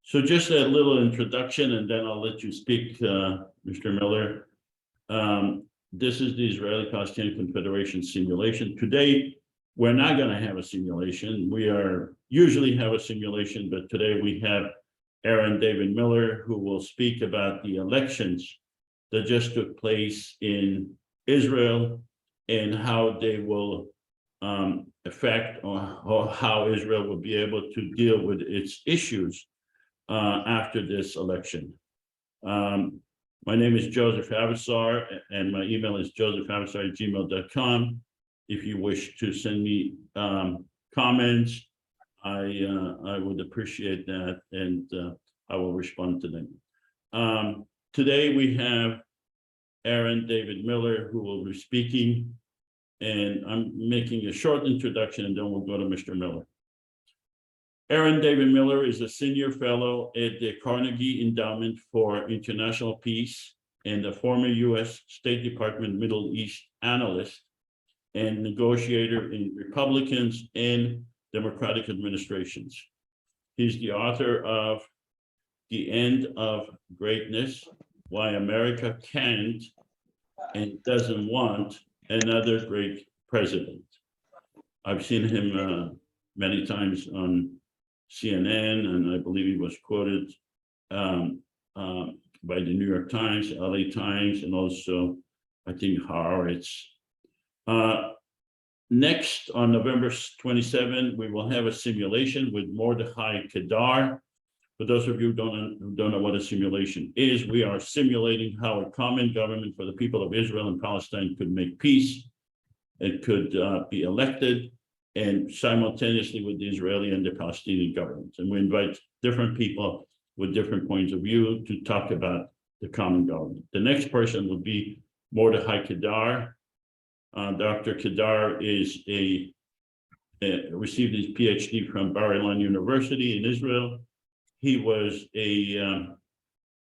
So just a little introduction, and then I'll let you speak, Mr. Miller. This is the Israeli-Palestinian Confederation simulation. Today, we're not going to have a simulation. We usually have a simulation, but today we have Aaron David Miller, who will speak about the elections that just took place in Israel and how they will affect or how Israel will be able to deal with its issues after this election. My name is Joseph Avasar, and my email is josephavassar@gmail.com. If you wish to send me comments, I would appreciate that, and I will respond to them. Today we have Aaron David Miller, who will be speaking, and I'm making a short introduction, and then we'll go to Mr. Miller. Aaron David Miller is a senior fellow at the Carnegie Endowment for International Peace and a former U.S. State Department Middle East analyst and negotiator in Republicans and Democratic administrations. He's the author of The End of Greatness: Why America Can't and Doesn't Want Another Great President. I've seen him many times on CNN, and I believe he was quoted by the New York Times, LA Times, and also I think Haaretz. Next, on November 27, we will have a simulation with Mordechai Kedar. For those of you who don't know what a simulation is, we are simulating how a common government for the people of Israel and Palestine could make peace. It could be elected, and simultaneously with the Israeli and the Palestinian governments. And we invite different people with different points of view to talk about the common government. The next person would be Mordechai Kedar. Dr. Kedar is received his PhD from Bar-Ilan University in Israel. He was a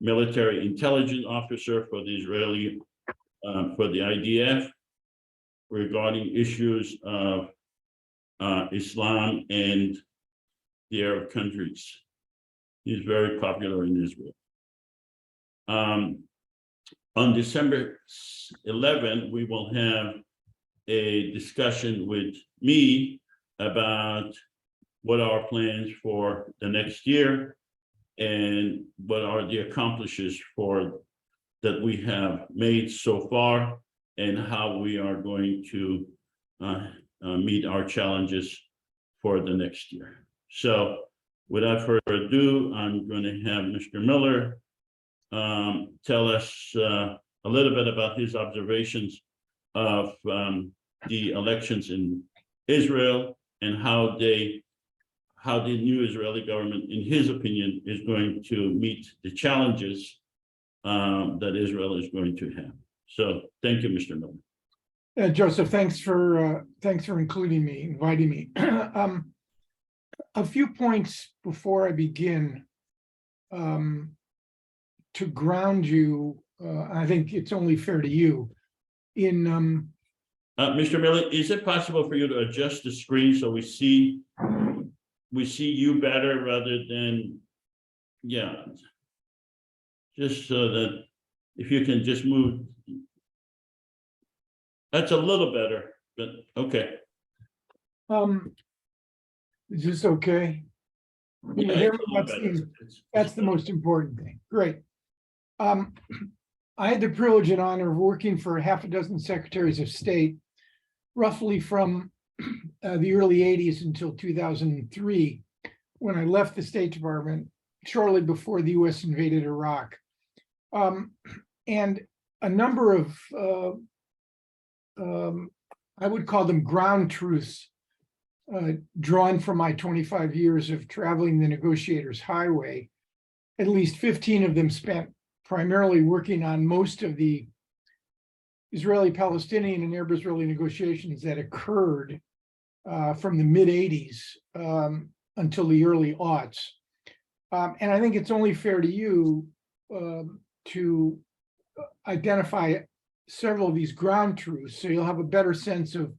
military intelligence officer for the Israeli, for the IDF, regarding issues of Islam and the Arab countries. He's very popular in Israel. On December 11, we will have a discussion with me about what are our plans for the next year and what are the accomplishments that we have made so far and how we are going to meet our challenges for the next year. So without further ado, I'm going to have Mr. Miller tell us a little bit about his observations of the elections in Israel and how the new Israeli government, in his opinion, is going to meet the challenges that Israel is going to have. So thank you, Mr. Miller. Joseph, thanks for inviting me. A few points before I begin to ground you. I think it's only fair to you. Mr. Miller, is it possible for you to adjust the screen so we see you better rather than, yeah, just so that if you can just move. That's a little better, but okay. Is this okay? Yeah, that's the most important thing. Great. I had the privilege and honor of working for half a dozen secretaries of state, roughly from the early 80s until 2003, when I left the State Department shortly before the US invaded Iraq. And a number of I would call them ground truths drawn from my 25 years of traveling the negotiator's highway. At least 15 of them spent primarily working on most of the Israeli-Palestinian and Arab-Israeli negotiations that occurred from the mid-'80s until the early aughts. And I think it's only fair to you to identify several of these ground truths so you'll have a better sense of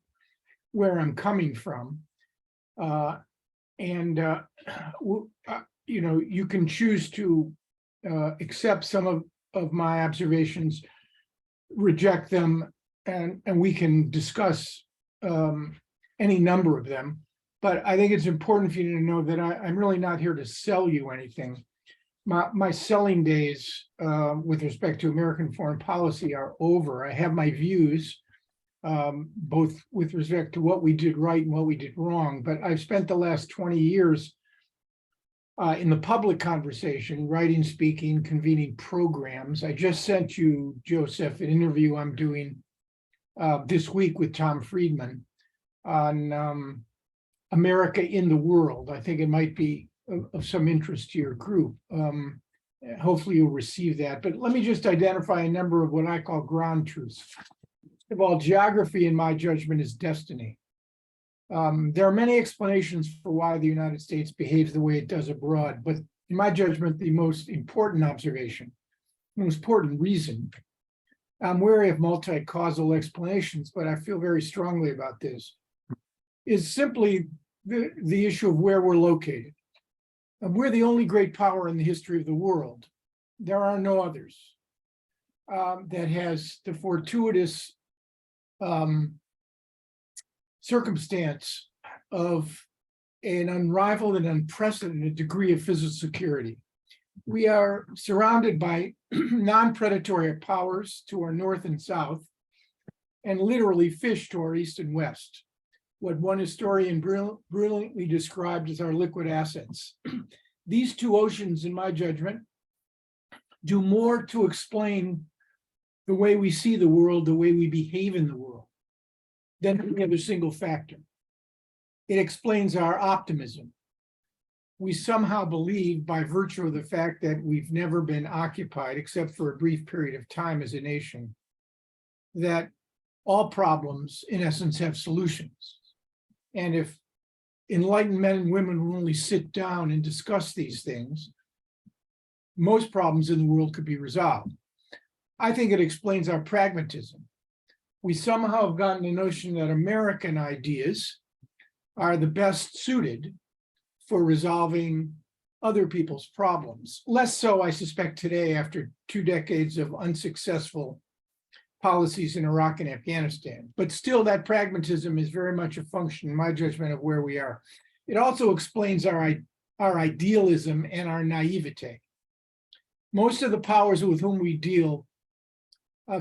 where I'm coming from. you can choose to accept some of my observations, reject them, and we can discuss any number of them. But I think it's important for you to know that I'm really not here to sell you anything. My selling days with respect to American foreign policy are over. I have my views, both with respect to what we did right and what we did wrong. But I've spent the last 20 years in the public conversation, writing, speaking, convening programs. I just sent you, Joseph, an interview I'm doing this week with Tom Friedman on America in the world. I think it might be of some interest to your group. Hopefully you'll receive that. But let me just identify a number of what I call ground truths. First of all, geography, in my judgment, is destiny. There are many explanations for why the United States behaves the way it does abroad, but in my judgment, the most important observation, the most important reason, I'm wary of multi-causal explanations, but I feel very strongly about this, is simply the issue of where we're located. We're the only great power in the history of the world. There are no others that has the fortuitous circumstance of an unrivaled and unprecedented degree of physical security. We are surrounded by non-predatory powers to our north and south, and literally fish to our east and west. What one historian brilliantly described as our liquid assets. These two oceans, in my judgment, do more to explain the way we see the world, the way we behave in the world, than any other single factor. It explains our optimism. We somehow believe, by virtue of the fact that we've never been occupied, except for a brief period of time as a nation, that all problems, in essence, have solutions. And if enlightened men and women will only sit down and discuss these things, most problems in the world could be resolved. I think it explains our pragmatism. We somehow have gotten the notion that American ideas are the best suited for resolving other people's problems. Less so, I suspect, today, after 2 decades of unsuccessful policies in Iraq and Afghanistan. But still, that pragmatism is very much a function, in my judgment, of where we are. It also explains our idealism and our naivete. Most of the powers with whom we deal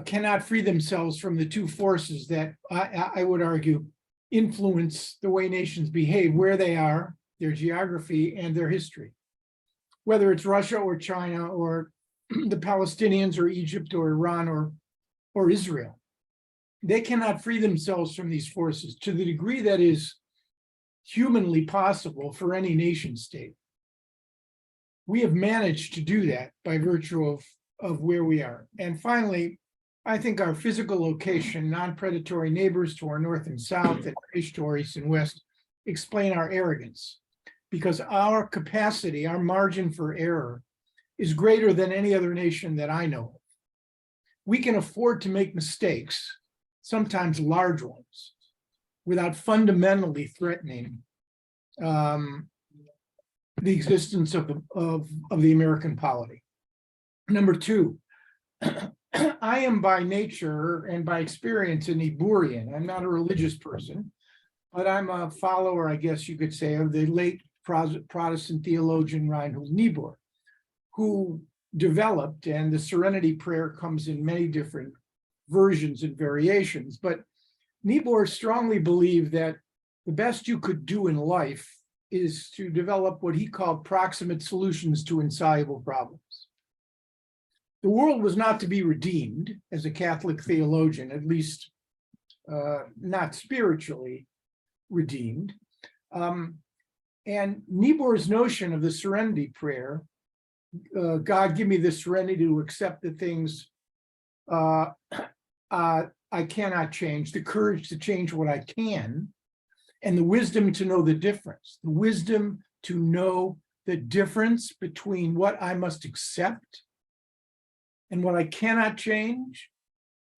cannot free themselves from the two forces that I would argue influence the way nations behave, where they are, their geography, and their history. Whether it's Russia or China or the Palestinians or Egypt or Iran or Israel, they cannot free themselves from these forces to the degree that is humanly possible for any nation state. We have managed to do that by virtue of where we are. And finally, I think our physical location, non-predatory neighbors to our north and south, and fish to our east and west, explain our arrogance, because our capacity, our margin for error, is greater than any other nation that I know of. We can afford to make mistakes, sometimes large ones, without fundamentally threatening the existence of the American polity. Number two, I am by nature and by experience an Niebuhrian. I'm not a religious person, but I'm a follower, I guess you could say, of the late Protestant theologian Reinhold Niebuhr, who developed, and the Serenity Prayer comes in many different versions and variations, but Niebuhr strongly believed that the best you could do in life is to develop what he called proximate solutions to insoluble problems. The world was not to be redeemed, as a Catholic theologian, at least not spiritually redeemed. And Niebuhr's notion of the Serenity Prayer, God, give me the serenity to accept the things I cannot change, the courage to change what I can, and the wisdom to know the difference, the wisdom to know the difference between what I must accept and what I cannot change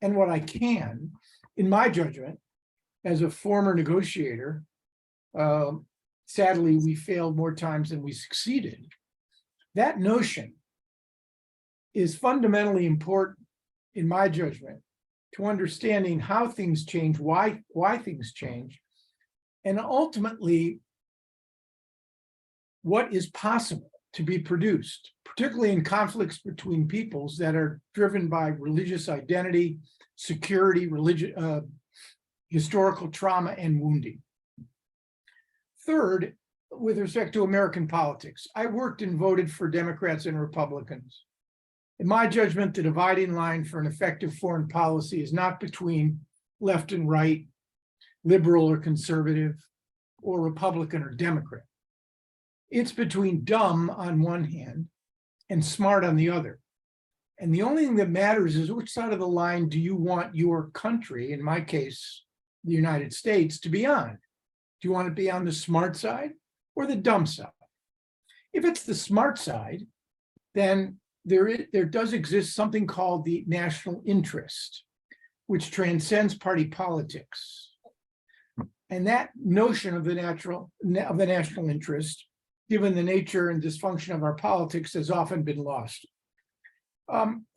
and what I can. In my judgment, as a former negotiator, sadly, we failed more times than we succeeded. That notion is fundamentally important, in my judgment, to understanding how things change, why things change, and ultimately what is possible to be produced, particularly in conflicts between peoples that are driven by religious identity, security, historical trauma, and wounding. Third, with respect to American politics, I worked and voted for Democrats and Republicans. In my judgment, the dividing line for an effective foreign policy is not between left and right, liberal or conservative, or Republican or Democrat. It's between dumb on one hand and smart on the other. And the only thing that matters is which side of the line do you want your country, in my case, the United States, to be on? Do you want to be on the smart side or the dumb side? If it's the smart side, then there does exist something called the national interest, which transcends party politics. And that notion of the national interest, given the nature and dysfunction of our politics, has often been lost.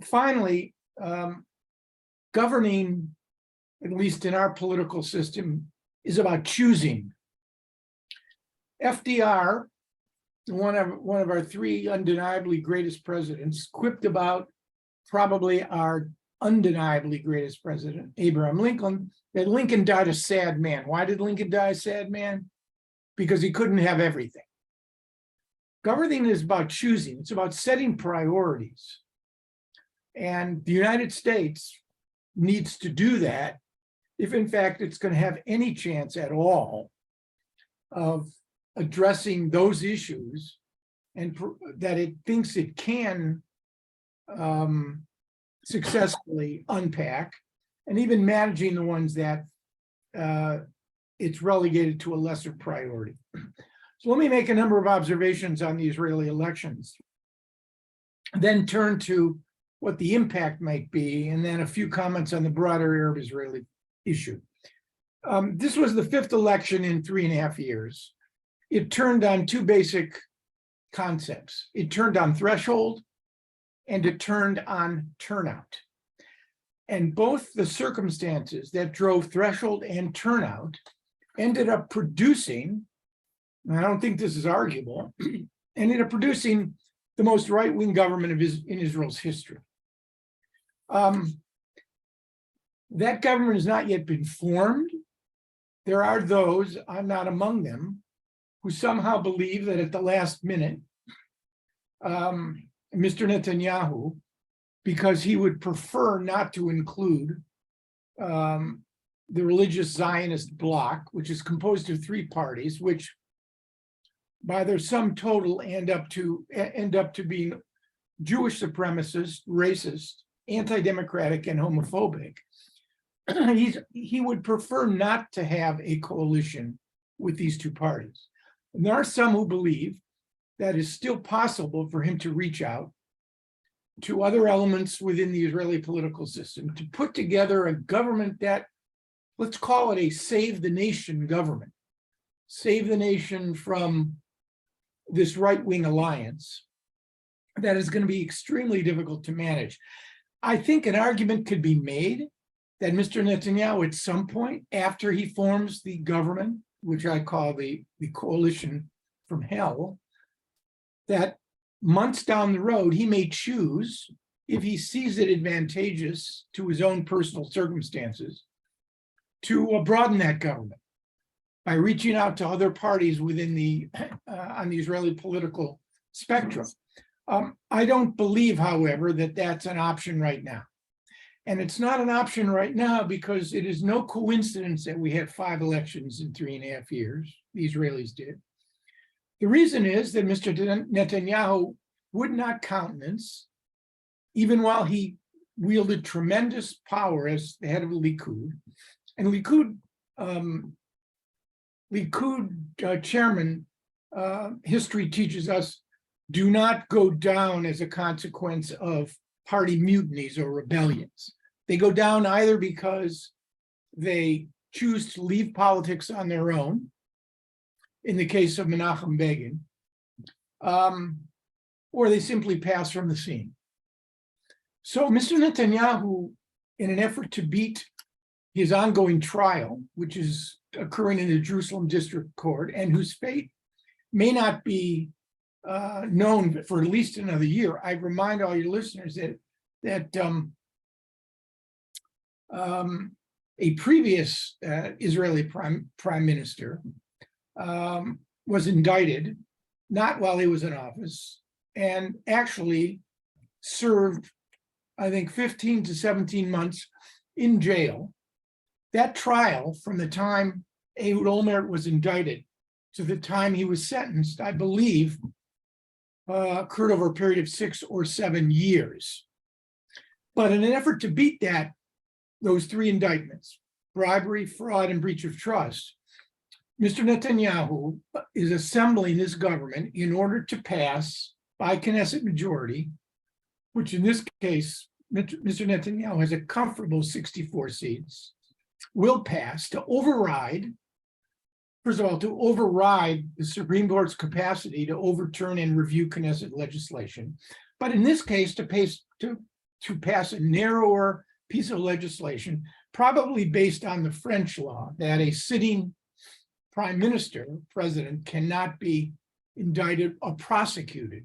Finally, governing, at least in our political system, is about choosing. FDR, one of our three undeniably greatest presidents, quipped about probably our undeniably greatest president, Abraham Lincoln, that Lincoln died a sad man. Why did Lincoln die a sad man? Because he couldn't have everything. Governing is about choosing. It's about setting priorities. And the United States needs to do that if, in fact, it's going to have any chance at all of addressing those issues and that it thinks it can successfully unpack, and even managing the ones that it's relegated to a lesser priority. So let me make a number of observations on the Israeli elections, then turn to what the impact might be, and then a few comments on the broader Arab-Israeli issue. This was the fifth election in 3.5 years. It turned on two basic concepts. It turned on threshold, and it turned on turnout. And both the circumstances that drove threshold and turnout ended up producing, and I don't think this is arguable, ended up producing the most right-wing government in Israel's history. That government has not yet been formed. There are those, I'm not among them, who somehow believe that at the last minute, Mr. Netanyahu, because he would prefer not to include the religious Zionist bloc, which is composed of three parties, which by their sum total end up to being Jewish supremacist, racist, anti-democratic, and homophobic. He would prefer not to have a coalition with these two parties. And there are some who believe that it's still possible for him to reach out to other elements within the Israeli political system to put together a government that, let's call it a save the nation government, save the nation from this right-wing alliance that is going to be extremely difficult to manage. I think an argument could be made that Mr. Netanyahu, at some point after he forms the government, which I call the coalition from hell, that months down the road, he may choose, if he sees it advantageous to his own personal circumstances, to broaden that government by reaching out to other parties within on the Israeli political spectrum. I don't believe, however, that that's an option right now. And it's not an option right now because it is no coincidence that we had 5 elections in 3.5 years. The Israelis did. The reason is that Mr. Netanyahu would not countenance, even while he wielded tremendous power as the head of Likud, and Likud chairman, history teaches us, do not go down as a consequence of party mutinies or rebellions. They go down either because they choose to leave politics on their own, in the case of Menachem Begin, or they simply pass from the scene. So Mr. Netanyahu, in an effort to beat his ongoing trial, which is occurring in the Jerusalem District Court, and whose fate may not be known for at least another year, I remind all your listeners that a previous Israeli prime minister was indicted, not while he was in office, and actually served, I think, 15 to 17 months in jail. That trial, from the time Ehud Olmert was indicted to the time he was sentenced, I believe, occurred over a period of 6 or 7 years. But in an effort to beat those 3 indictments, bribery, fraud, and breach of trust, Mr. Netanyahu is assembling his government in order to pass by Knesset majority, which in this case, Mr. Netanyahu has a comfortable 64 seats, will pass to override, first of all, to override the Supreme Court's capacity to overturn and review Knesset legislation, but in this case, to pass a narrower piece of legislation, probably based on the French law, that a sitting prime minister, president, cannot be indicted or prosecuted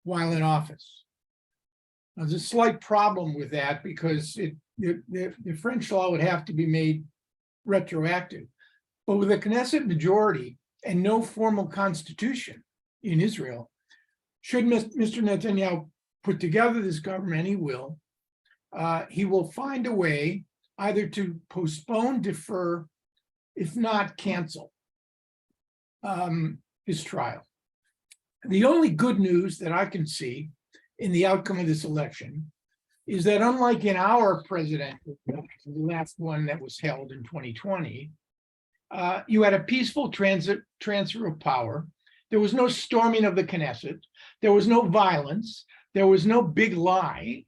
while in office. Now, there's a slight problem with that because the French law would have to be made retroactive. But with a Knesset majority and no formal constitution in Israel, should Mr. Netanyahu put together this government, he will find a way either to postpone, defer, if not cancel his trial. The only good news that I can see in the outcome of this election is that, unlike in our presidential election, the last one that was held in 2020, you had a peaceful transfer of power. There was no storming of the Knesset. There was no violence. There was no big lie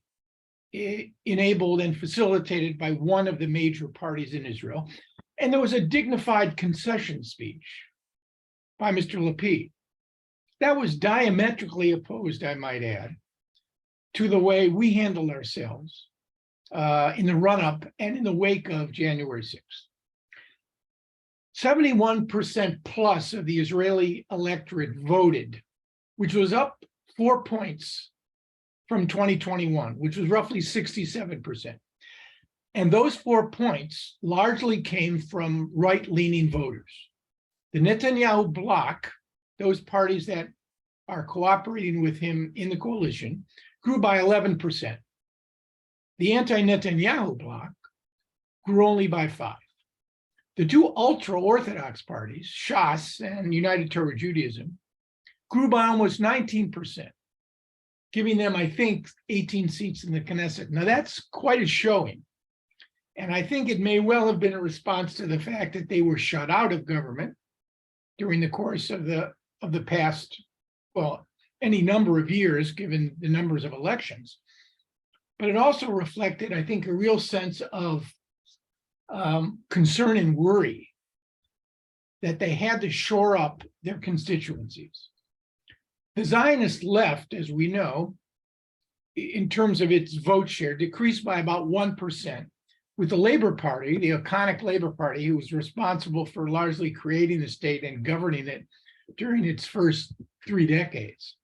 enabled and facilitated by one of the major parties in Israel. And there was a dignified concession speech by Mr. Lapid. That was diametrically opposed, I might add, to the way we handled ourselves in the run-up and in the wake of January 6th. 71% plus of the Israeli electorate voted, which was up 4 points from 2021, which was roughly 67%. And those 4 points largely came from right-leaning voters. The Netanyahu bloc, those parties that are cooperating with him in the coalition, grew by 11%. The anti-Netanyahu bloc grew only by 5%. The 2 ultra-Orthodox parties, Shas and United Torah Judaism, grew by almost 19%, giving them, I think, 18 seats in the Knesset. Now, that's quite a showing. And I think it may well have been a response to the fact that they were shut out of government during the course of the past, well, any number of years, given the numbers of elections. But it also reflected, I think, a real sense of concern and worry that they had to shore up their constituencies. The Zionist left, as we know, in terms of its vote share, decreased by about 1%, with the Labor Party, the iconic Labor Party, who was responsible for largely creating the state and governing it during its first 3 decades,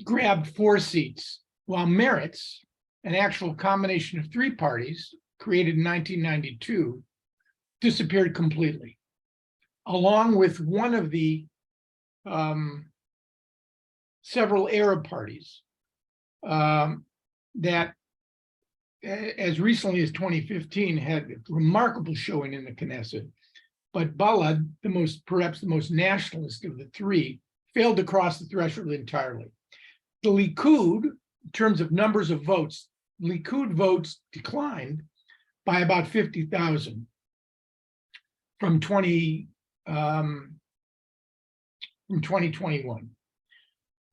grabbed 4 seats, while Meretz, an actual combination of 3 parties created in 1992, disappeared completely, along with one of the several Arab parties that, as recently as 2015, had remarkable showing in the Knesset. But Balad, perhaps the most nationalist of the 3, failed to cross the threshold entirely. The Likud, in terms of numbers of votes, Likud votes declined by about 50,000 from 2021.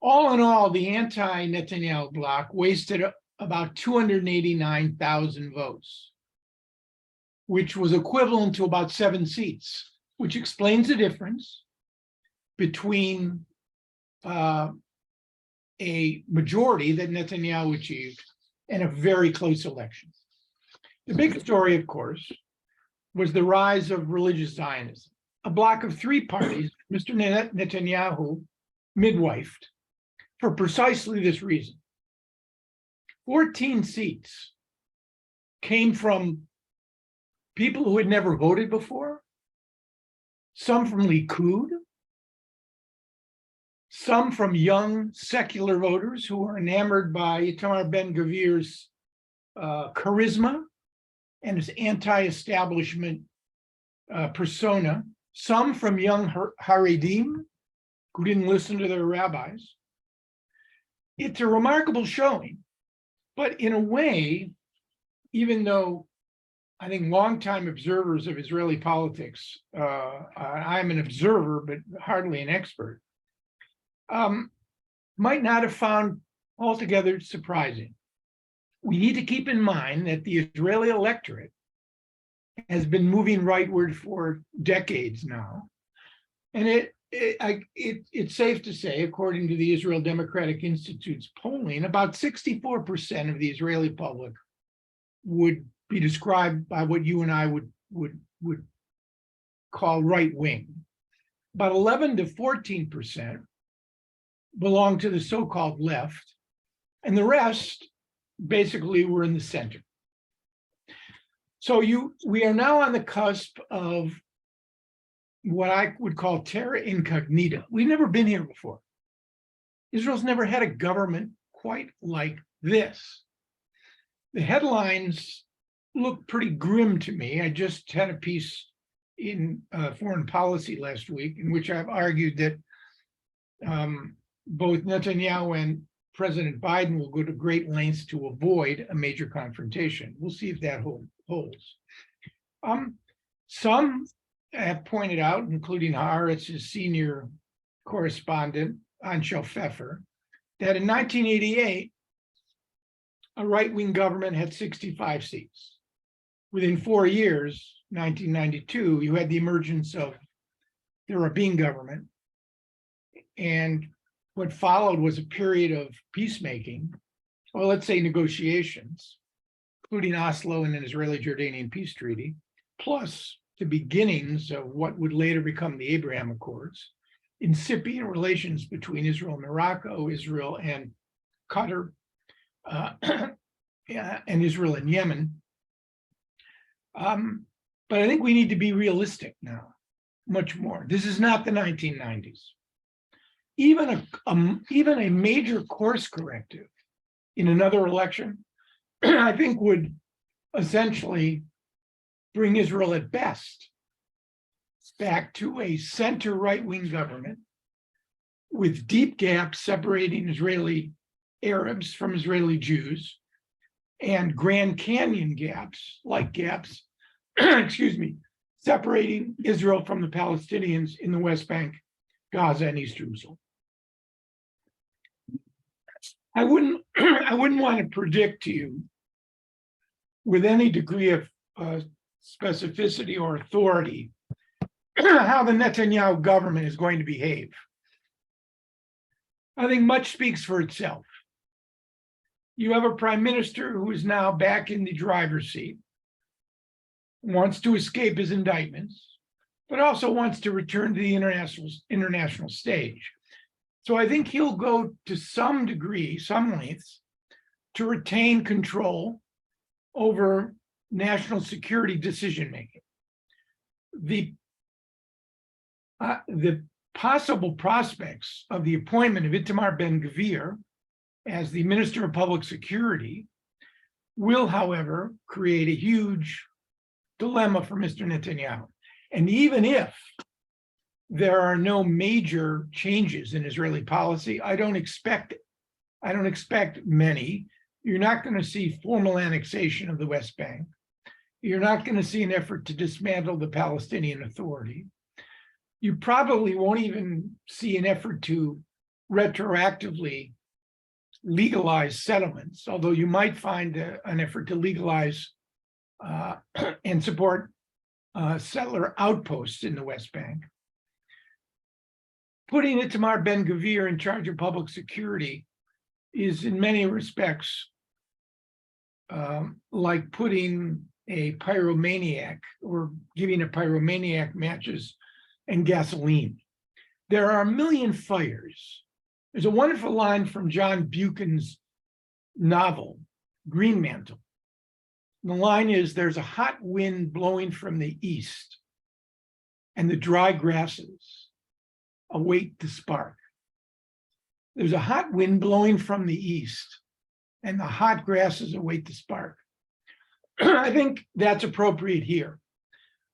All in all, the anti-Netanyahu bloc wasted about 289,000 votes, which was equivalent to about 7 seats, which explains the difference between a majority that Netanyahu achieved in a very close election. The big story, of course, was the rise of religious Zionism, a block of three parties Mr. Netanyahu midwifed for precisely this reason. 14 seats came from people who had never voted before, some from Likud, some from young secular voters who were enamored by Itamar Ben-Gvir's charisma and his anti-establishment persona, some from young Haredim who didn't listen to their rabbis. It's a remarkable showing, but in a way, even though I think longtime observers of Israeli politics, I'm an observer, but hardly an expert, might not have found altogether surprising. We need to keep in mind that the Israeli electorate has been moving rightward for decades now. And it's safe to say, according to the Israel Democratic Institute's polling, about 64% of the Israeli public would be described by what you and I would call right wing. About 11 to 14% belong to the so-called left, and the rest basically were in the center. So we are now on the cusp of what I would call terra incognita. We've never been here before. Israel's never had a government quite like this. The headlines look pretty grim to me. I just had a piece in Foreign Policy last week in which I've argued that both Netanyahu and President Biden will go to great lengths to avoid a major confrontation. We'll see if that holds. Some have pointed out, including Haaretz's senior correspondent, Anshel Pfeffer, that in 1988, a right-wing government had 65 seats. Within 4 years, 1992, you had the emergence of the Rabin government, and what followed was a period of peacemaking, or let's say negotiations, including Oslo and an Israeli-Jordanian peace treaty, plus the beginnings of what would later become the Abraham Accords, incipient relations between Israel and Morocco, Israel and Qatar, and Israel and Yemen. But I think we need to be realistic now, much more. This is not the 1990s. Even a major course corrective in another election, I think would essentially bring Israel at best back to a center right-wing government with deep gaps separating Israeli Arabs from Israeli Jews and Grand Canyon gaps, excuse me, separating Israel from the Palestinians in the West Bank, Gaza, and East Jerusalem. I wouldn't want to predict to you with any degree of specificity or authority how the Netanyahu government is going to behave. I think much speaks for itself. You have a prime minister who is now back in the driver's seat, wants to escape his indictments, but also wants to return to the international stage. So I think he'll go to some degree, some lengths, to retain control over national security decision-making. The possible prospects of the appointment of Itamar Ben-Gvir as the Minister of Public Security will, however, create a huge dilemma for Mr. Netanyahu. And even if there are no major changes in Israeli policy, I don't expect many. You're not going to see formal annexation of the West Bank. You're not going to see an effort to dismantle the Palestinian Authority. You probably won't even see an effort to retroactively legalize settlements, although you might find an effort to legalize and support settler outposts in the West Bank. putting Itamar Ben-Gvir in charge of public security is in many respects like putting a pyromaniac or giving a pyromaniac matches and gasoline. There are a million fires. There's a wonderful line from John Buchan's novel, Green Mantle. And the line is, there's a hot wind blowing from the east, and the dry grasses await the spark. There's a hot wind blowing from the east, and the hot grasses await the spark. I think that's appropriate here.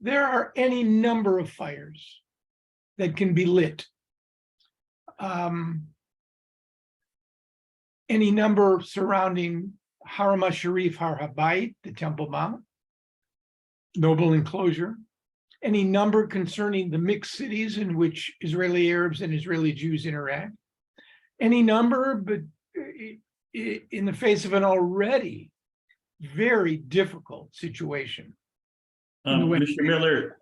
There are any number of fires that can be lit. Any number surrounding Haram al-Sharif, Har Habayit, the Temple Mount, noble enclosure. Any number concerning the mixed cities in which Israeli Arabs and Israeli Jews interact. Any number, but in the face of an already very difficult situation. Mr. Miller,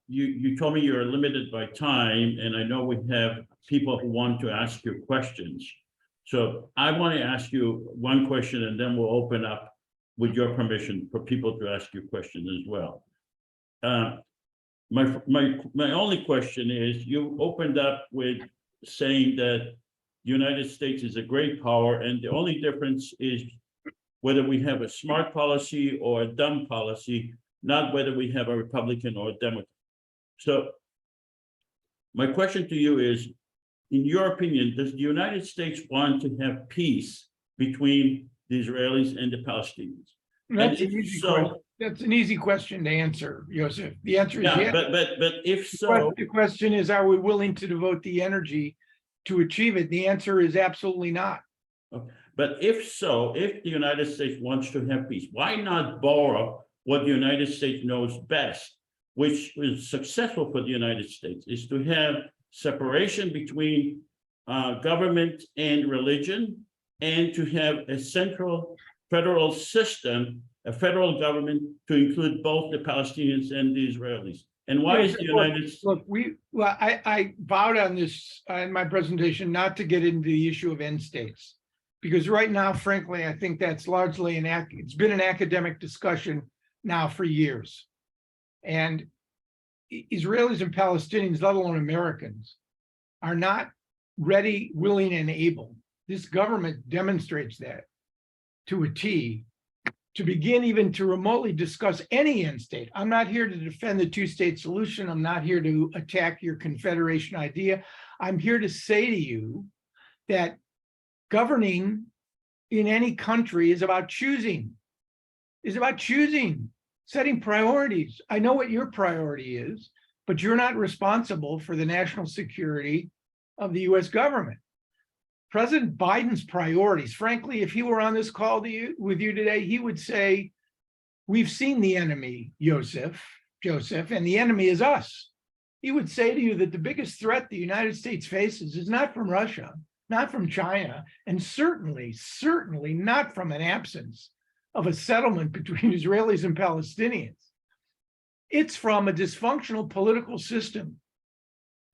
you told me you're limited by time, and I know we have people who want to ask you questions. So I want to ask you one question, and then we'll open up, with your permission, for people to ask you questions as well. My only question is, you opened up with saying that the United States is a great power, and the only difference is whether we have a smart policy or a dumb policy, not whether we have a Republican or a Democrat. So my question to you is, in your opinion, does the United States want to have peace between the Israelis and the Palestinians? That's an easy question. That's an easy question to answer, Joseph. The answer is yes. But if so, the question is, are we willing to devote the energy to achieve it? The answer is absolutely not. But if so, if the United States wants to have peace, why not borrow what the United States knows best, which is successful for the United States, is to have separation between government and religion, and to have a central federal system, a federal government to include both the Palestinians and the Israelis. And why is the United States? Look, I vowed on this in my presentation not to get into the issue of end states, because right now, frankly, I think that's largely it's been an academic discussion now for years. And Israelis and Palestinians, let alone Americans, are not ready, willing, and able. This government demonstrates that to a T, to begin even to remotely discuss any end state. I'm not here to defend the two-state solution. I'm not here to attack your Confederation idea. I'm here to say to you that governing in any country is about choosing, setting priorities. I know what your priority is, but you're not responsible for the national security of the US government. President Biden's priorities, frankly, if he were on this call with you today, he would say, we've seen the enemy, Joseph, and the enemy is us. He would say to you that the biggest threat the United States faces is not from Russia, not from China, and certainly not from an absence of a settlement between Israelis and Palestinians. It's from a dysfunctional political system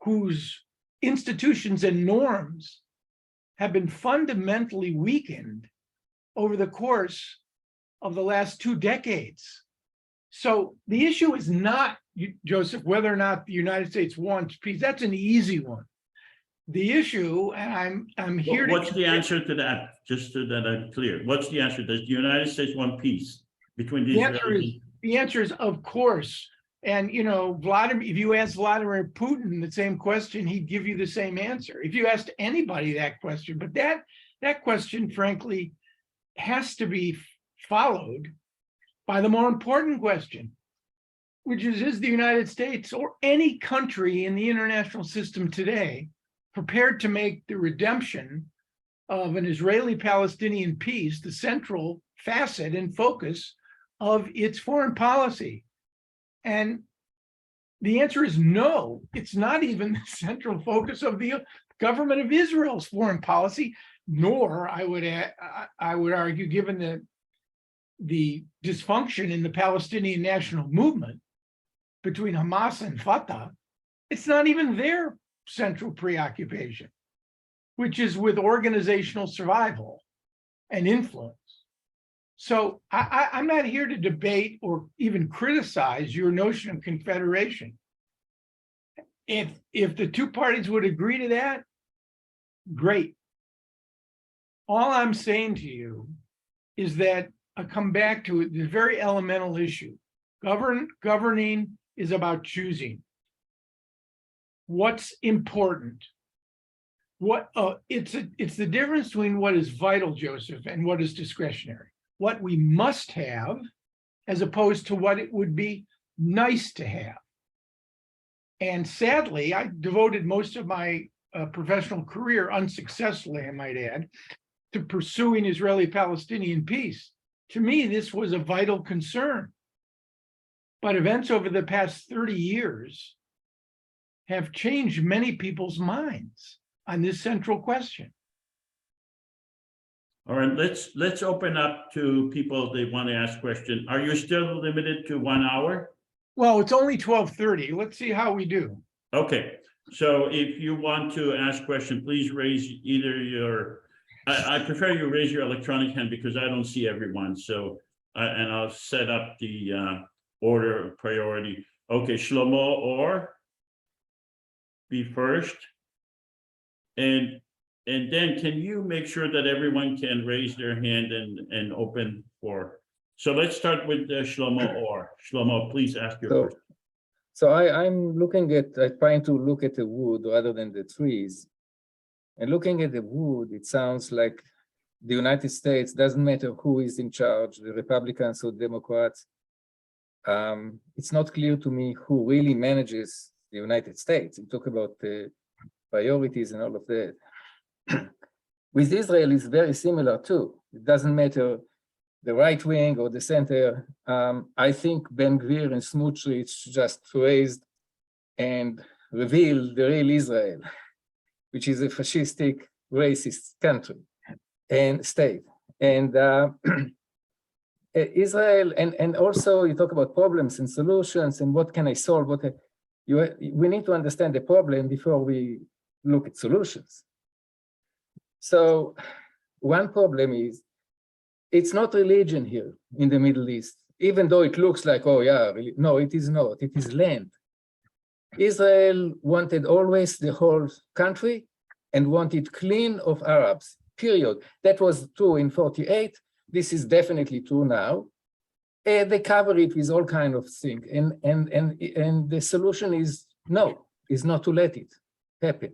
whose institutions and norms have been fundamentally weakened over the course of the last 2 decades. So the issue is not, Joseph, whether or not the United States wants peace. That's an easy one. The issue, and I'm here to— What's the answer to that? Just so that I'm clear. What's the answer? Does the United States want peace between the Israelis? The answer is, of course. And, you know, if you ask Vladimir Putin the same question, he'd give you the same answer. If you asked anybody that question, but that question, frankly, has to be followed by the more important question, which is the United States or any country in the international system today prepared to make the redemption of an Israeli-Palestinian peace the central facet and focus of its foreign policy? And the answer is no. It's not even the central focus of the government of Israel's foreign policy, nor, I would argue, given the dysfunction in the Palestinian national movement between Hamas and Fatah, it's not even their central preoccupation, which is with organizational survival and influence. So I'm not here to debate or even criticize your notion of confederation. If the two parties would agree to that, great. All I'm saying to you is that I come back to the very elemental issue. Governing is about choosing. What's important? It's the difference between what is vital, Joseph, and what is discretionary. What we must have, as opposed to what it would be nice to have. And sadly, I devoted most of my professional career, unsuccessfully, I might add, to pursuing Israeli-Palestinian peace. To me, this was a vital concern. But events over the past 30 years have changed many people's minds on this central question. All right, let's open up to people they want to ask questions. Are you still limited to 1 hour? Well, it's only 12:30. Let's see how we do. Okay, so if you want to ask question, please raise either your, I prefer you raise your electronic hand because I don't see everyone. So, and I'll set up the order of priority. Okay, Shlomo or be first. And then can you make sure that everyone can raise their hand and open for, so let's start with Shlomo or. Shlomo, please ask your question. So I'm trying to look at the wood rather than the trees. And looking at the wood, it sounds like the United States, doesn't matter who is in charge, the Republicans or Democrats. It's not clear to me who really manages the United States. You talk about the priorities and all of that. With Israel, it's very similar too. It doesn't matter the right wing or the center. I think Ben Gvir and Smotrich just raised and revealed the real Israel, which is a fascistic, racist country and state. And Israel, and also you talk about problems and solutions and what can I solve? We need to understand the problem before we look at solutions. So one problem is, it's not religion here in the Middle East, even though it looks like, oh yeah, really. No, it is not, it is land. Israel wanted always the whole country and wanted clean of Arabs, period. That was true in 48. This is definitely true now. They cover it with all kinds of things. And the solution is no, is not to let it happen.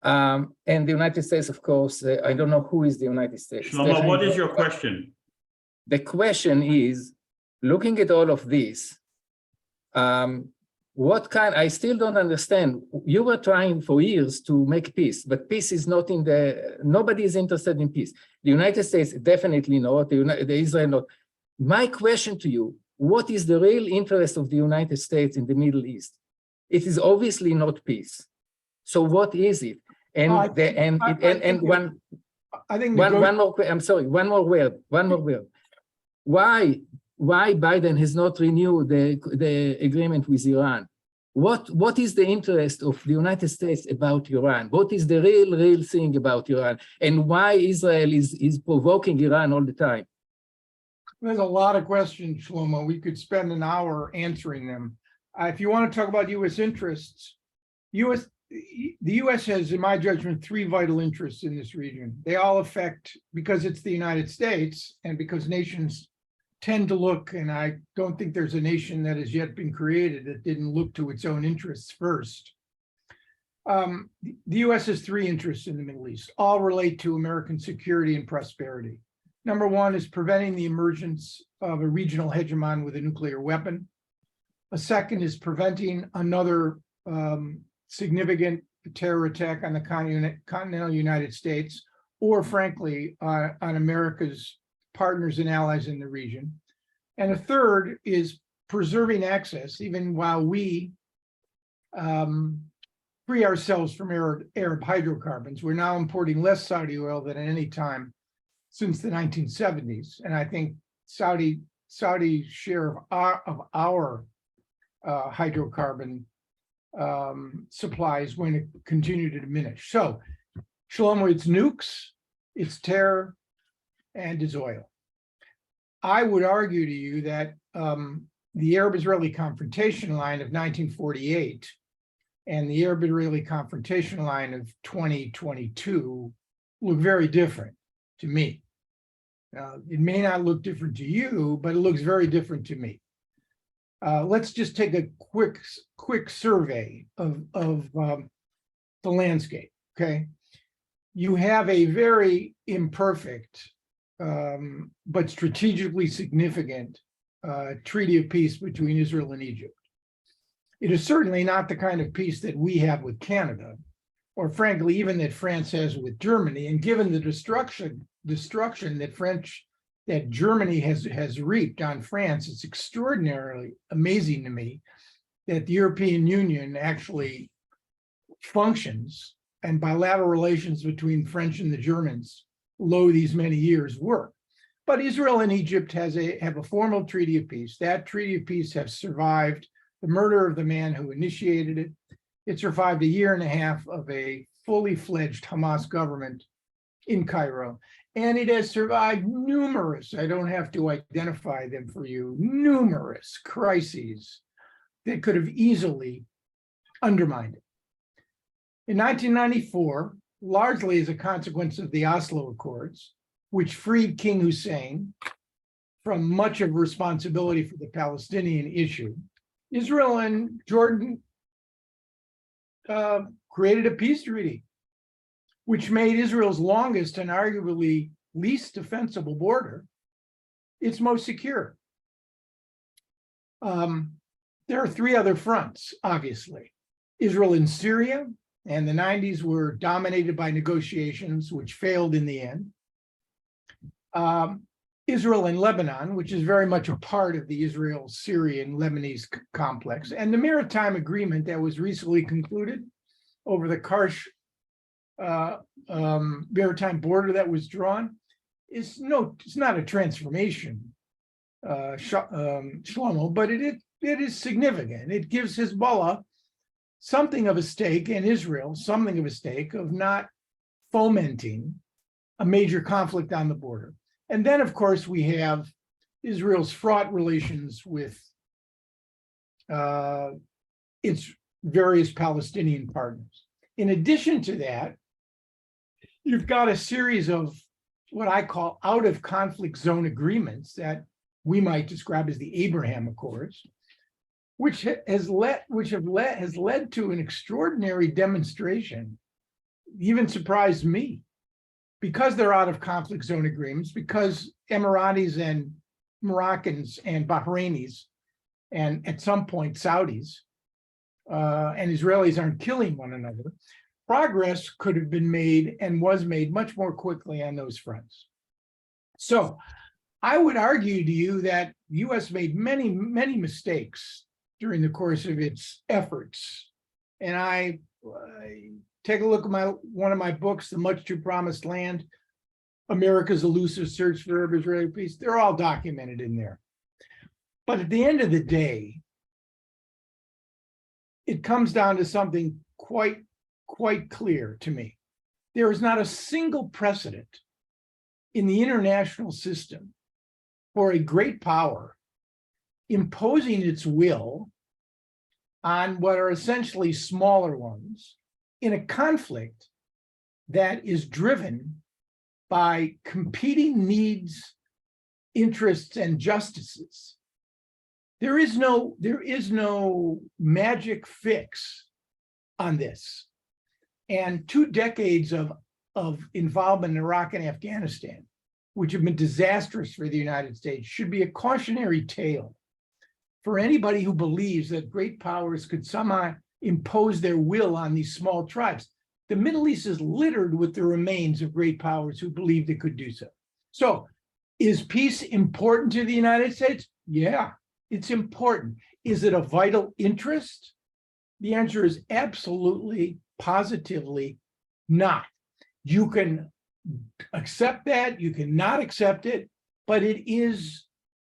And the United States, of course, I don't know who is the United States. Shlomo, what is your question? The question is, looking at all of this, I still don't understand. You were trying for years to make peace, but peace is not nobody is interested in peace. The United States, definitely not, the Israel not. My question to you, what is the real interest of the United States in the Middle East? It is obviously not peace. So what is it? And one more word. Why Biden has not renewed the agreement with Iran? What is the interest of the United States about Iran? What is the real thing about Iran? And why Israel is provoking Iran all the time? There's a lot of questions, Shlomo. We could spend an hour answering them. If you want to talk about U.S. interests, the U.S. has, in my judgment, three vital interests in this region. They all affect, because it's the United States and because nations tend to look, and I don't think there's a nation that has yet been created that didn't look to its own interests first. The U.S. has three interests in the Middle East, all relate to American security and prosperity. Number one is preventing the emergence of a regional hegemon with a nuclear weapon. A second is preventing another significant terror attack on the continental United States, or frankly, on America's partners and allies in the region. And a third is preserving access, even while we free ourselves from Arab hydrocarbons. We're now importing less Saudi oil than at any time since the 1970s. And I think Saudi's share of our hydrocarbon supplies going to continue to diminish. So, Shlomo, it's nukes, it's terror, and it's oil. I would argue to you that the Arab-Israeli confrontation line of 1948 and the Arab-Israeli confrontation line of 2022 look very different to me. It may not look different to you, but it looks very different to me. Let's just take a quick survey of the landscape, okay? You have a very imperfect, but strategically significant treaty of peace between Israel and Egypt. It is certainly not the kind of peace that we have with Canada, or frankly, even that France has with Germany. And given the destruction that Germany has reaped on France, it's extraordinarily amazing to me that the European Union actually functions and bilateral relations between French and the Germans, lo these many years, work. But Israel and Egypt have a formal treaty of peace. That treaty of peace has survived the murder of the man who initiated it. It survived a year and a half of a fully fledged Hamas government in Cairo. And it has survived numerous, I don't have to identify them for you, numerous crises that could have easily undermined it. In 1994, largely as a consequence of the Oslo Accords, which freed King Hussein from much of responsibility for the Palestinian issue, Israel and Jordan created a peace treaty, which made Israel's longest and arguably least defensible border its most secure. There are three other fronts, obviously. Israel in Syria, and the 90s were dominated by negotiations, which failed in the end. Israel and Lebanon, which is very much a part of the Israel-Syrian-Lebanese complex, and the maritime agreement that was recently concluded over the Karsh maritime border that was drawn it's not a transformation, Shlomo, but it is significant. It gives Hezbollah something of a stake, and Israel something of a stake of not fomenting a major conflict on the border. And then, of course, we have Israel's fraught relations with its various Palestinian partners. In addition to that, you've got a series of what I call out-of-conflict zone agreements that we might describe as the Abraham Accords, which has led to an extraordinary demonstration, even surprised me, because they're out-of-conflict zone agreements, because Emiratis and Moroccans and Bahrainis, and at some point Saudis and Israelis aren't killing one another. Progress could have been made and was made much more quickly on those fronts. So I would argue to you that the U.S. made many, many mistakes during the course of its efforts. And I take a look at one of my books, The Much Too Promised Land, America's Elusive Search for Arab-Israeli Peace. They're all documented in there. But at the end of the day, it comes down to something quite clear to me. There is not a single precedent in the international system for a great power imposing its will on what are essentially smaller ones in a conflict that is driven by competing needs, interests, and justices. There is no magic fix on this. And 2 decades of involvement in Iraq and Afghanistan, which have been disastrous for the United States, should be a cautionary tale for anybody who believes that great powers could somehow impose their will on these small tribes. The Middle East is littered with the remains of great powers who believed it could do so. So, is peace important to the United States? Yeah, it's important. Is it a vital interest? The answer is absolutely, positively not. You can accept that, you can not accept it, but it is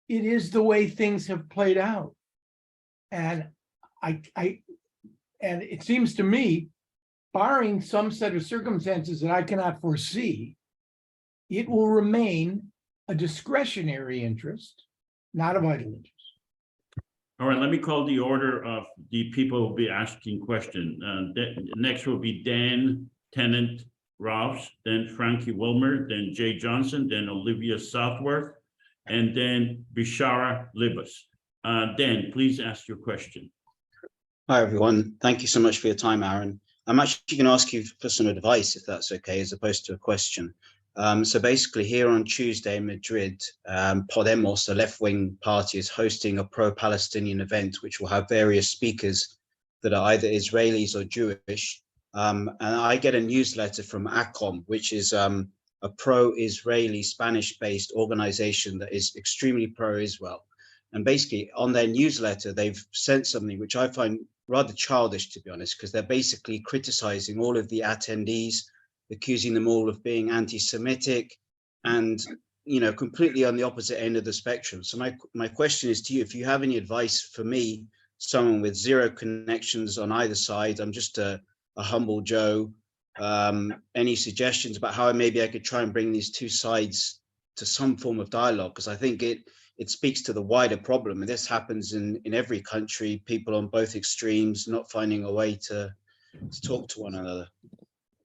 the way things have played out. And And it seems to me, barring some set of circumstances that I cannot foresee, it will remain a discretionary interest, not a vital interest. All right, let me call the order of the people who will be asking question. Next will be Dan Tennant Rouse, then Frankie Wilmer, then Jay Johnson, then Olivia Southworth, and then Bishara Libas. Dan, please ask your question. Hi, everyone. Thank you so much for your time, Aaron. I'm actually going to ask you for some advice, if that's okay, as opposed to a question. So basically here on Tuesday in Madrid, Podemos, a left-wing party, is hosting a pro-Palestinian event, which will have various speakers that are either Israelis or Jewish. And I get a newsletter from ACOM, which is a pro-Israeli Spanish-based organization that is extremely pro-Israel. And basically on their newsletter, they've sent something which I find rather childish, to be honest, because they're basically criticizing all of the attendees, accusing them all of being anti-Semitic and, you know, completely on the opposite end of the spectrum. So my question is to you, if you have any advice for me, someone with zero connections on either side, I'm just a humble Joe, any suggestions about how maybe I could try and bring these two sides to some form of dialogue? Because I think it speaks to the wider problem. And this happens in every country, people on both extremes not finding a way to talk to one another.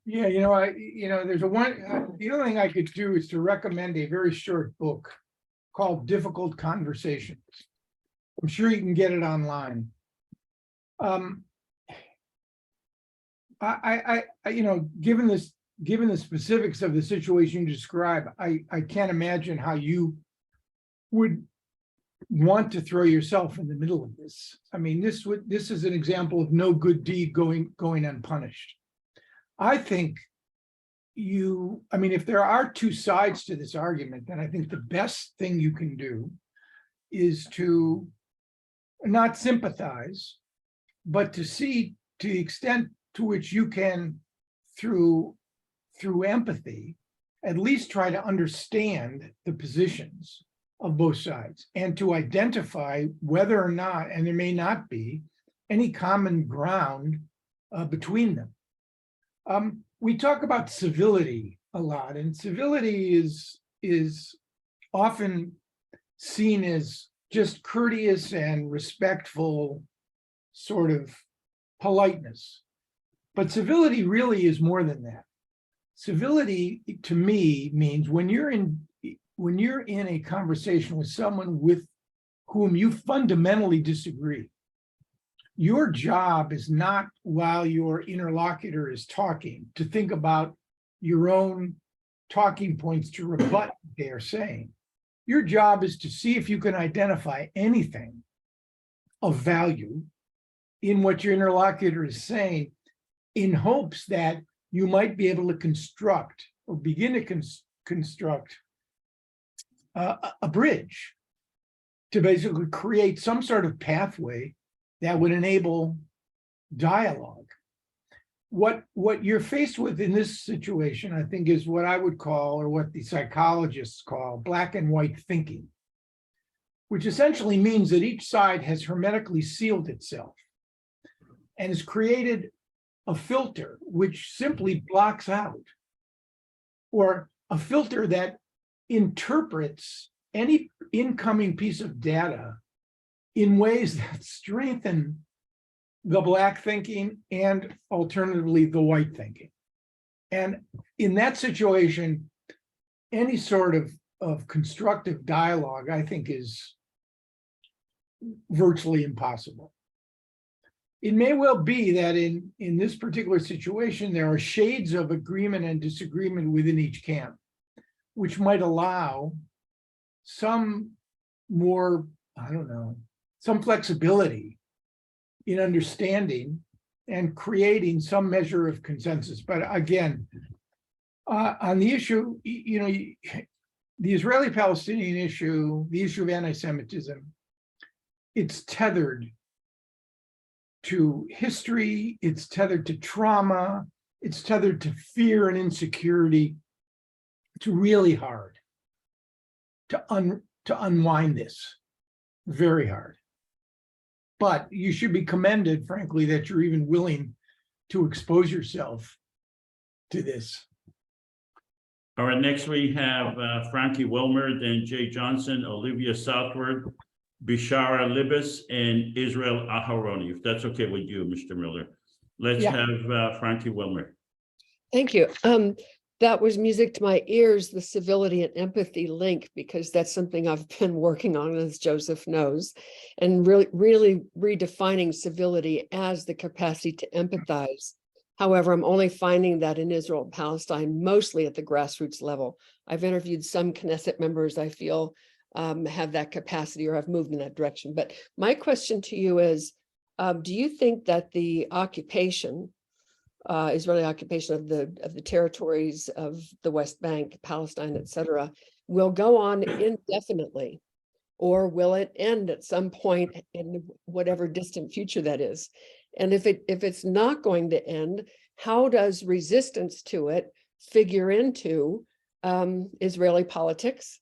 Yeah, there's the only thing I could do is to recommend a very short book called Difficult Conversations. I'm sure you can get it online. Given the specifics of the situation you describe, I can't imagine how you would want to throw yourself in the middle of this. I mean, this is an example of no good deed going unpunished. I think if there are two sides to this argument, then I think the best thing you can do is to not sympathize, but to see to the extent to which you can, through empathy, at least try to understand the positions of both sides and to identify whether or not, and there may not be, any common ground between them. We talk about civility a lot, and civility is often seen as just courteous and respectful sort of politeness. But civility really is more than that. Civility, to me, means when you're in a conversation with someone with whom you fundamentally disagree, your job is not, while your interlocutor is talking, to think about your own talking points to rebut what they are saying. Your job is to see if you can identify anything of value in what your interlocutor is saying, in hopes that you might be able to construct or begin to construct a bridge to basically create some sort of pathway that would enable dialogue. What you're faced with in this situation, I think, is what I would call, or what the psychologists call, black and white thinking, which essentially means that each side has hermetically sealed itself and has created a filter which simply blocks out, or a filter that interprets any incoming piece of data in ways that strengthen the black thinking and alternatively the white thinking. And in that situation, any sort of constructive dialogue, I think, is virtually impossible. It may well be that in this particular situation, there are shades of agreement and disagreement within each camp, which might allow some more, some flexibility in understanding and creating some measure of consensus. But again, on the issue, the Israeli-Palestinian issue, the issue of anti-Semitism, it's tethered to history, it's tethered to trauma, it's tethered to fear and insecurity. It's really hard to unwind this, very hard. But you should be commended, frankly, that you're even willing to expose yourself to this. All right, next we have Frankie Wilmer, then Jay Johnson, Olivia Southward, Bishara Libis, and Israel Aharoni, if that's okay with you, Mr. Miller. Let's Yeah. have Frankie Wilmer. Thank you. That was music to my ears, the civility and empathy link, because that's something I've been working on, as Joseph knows, and really redefining civility as the capacity to empathize. However, I'm only finding that in Israel and Palestine, mostly at the grassroots level. I've interviewed some Knesset members I feel have that capacity or have moved in that direction. But my question to you is, do you think that the occupation, Israeli occupation of the territories of the West Bank, Palestine, etc., will go on indefinitely, or will it end at some point in whatever distant future that is? And if it's not going to end, how does resistance to it figure into Israeli politics?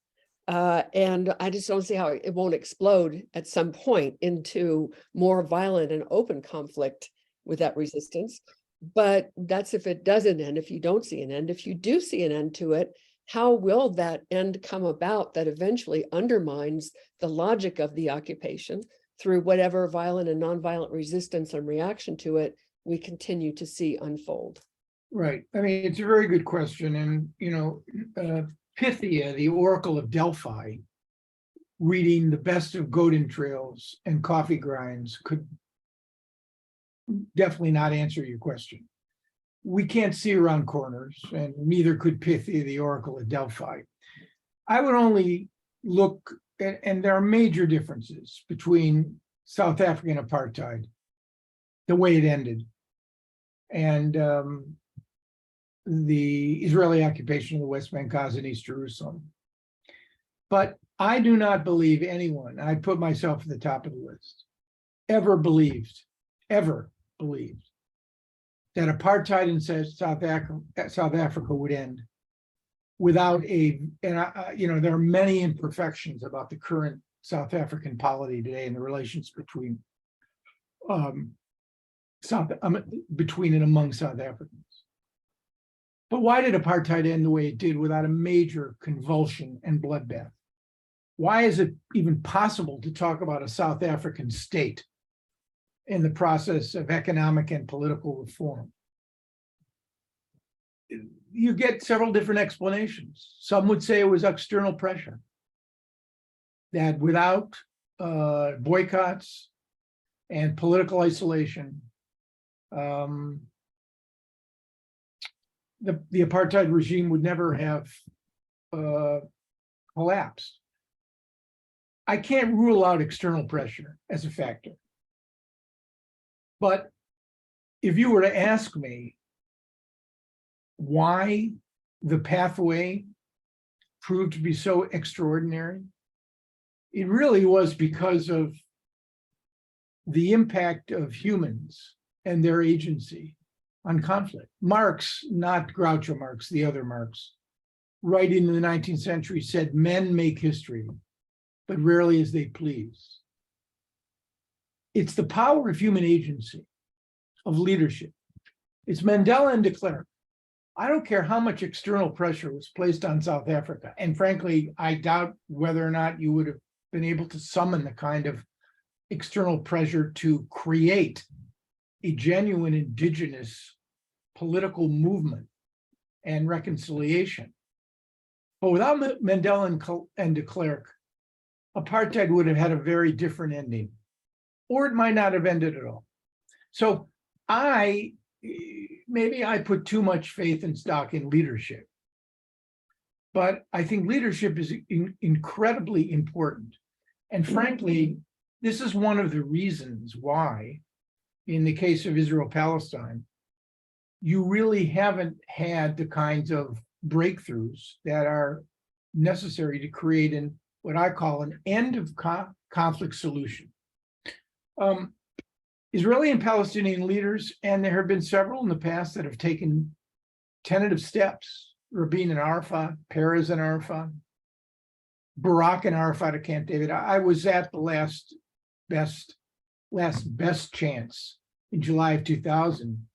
And I just don't see how it won't explode at some point into more violent and open conflict with that resistance. But that's if it doesn't end, if you don't see an end. If you do see an end to it, how will that end come about that eventually undermines the logic of the occupation through whatever violent and nonviolent resistance and reaction to it we continue to see unfold? Right. I mean, it's a very good question. And, you know, Pythia, the Oracle of Delphi, reading the best of goat entrails and coffee grinds could definitely not answer your question. We can't see around corners, and neither could Pythia, the Oracle of Delphi. I would only look at, and there are major differences between South African apartheid, the way it ended, and the Israeli occupation of the West Bank, Gaza, and East Jerusalem. But I do not believe anyone, I put myself at the top of the list, ever believed that apartheid in South Africa would end without you know, there are many imperfections about the current South African polity today and the relations between between and among South Africans. But why did apartheid end the way it did without a major convulsion and bloodbath? Why is it even possible to talk about a South African state in the process of economic and political reform? You get several different explanations. Some would say it was external pressure, that without boycotts and political isolation, the apartheid regime would never have collapsed. I can't rule out external pressure as a factor. But if you were to ask me why the pathway proved to be so extraordinary, it really was because of the impact of humans and their agency on conflict. Marx, not Groucho Marx, the other Marx, writing in the 19th century, said men make history, but rarely as they please. It's the power of human agency, of leadership. It's Mandela and de Klerk. I don't care how much external pressure was placed on South Africa. And frankly, I doubt whether or not you would have been able to summon the kind of external pressure to create a genuine indigenous political movement and reconciliation. But without Mandela and de Klerk, apartheid would have had a very different ending, or it might not have ended at all. So maybe I put too much faith and stock in leadership, but I think leadership is incredibly important. And frankly, this is one of the reasons why, in the case of Israel-Palestine, you really haven't had the kinds of breakthroughs that are necessary to create what I call an end of conflict solution. Israeli and Palestinian leaders, and there have been several in the past that have taken tentative steps. Rabin and Arafat, Peres and Arafat, Barak and Arafat at Camp David. I was at the last best last best chance in July of 2000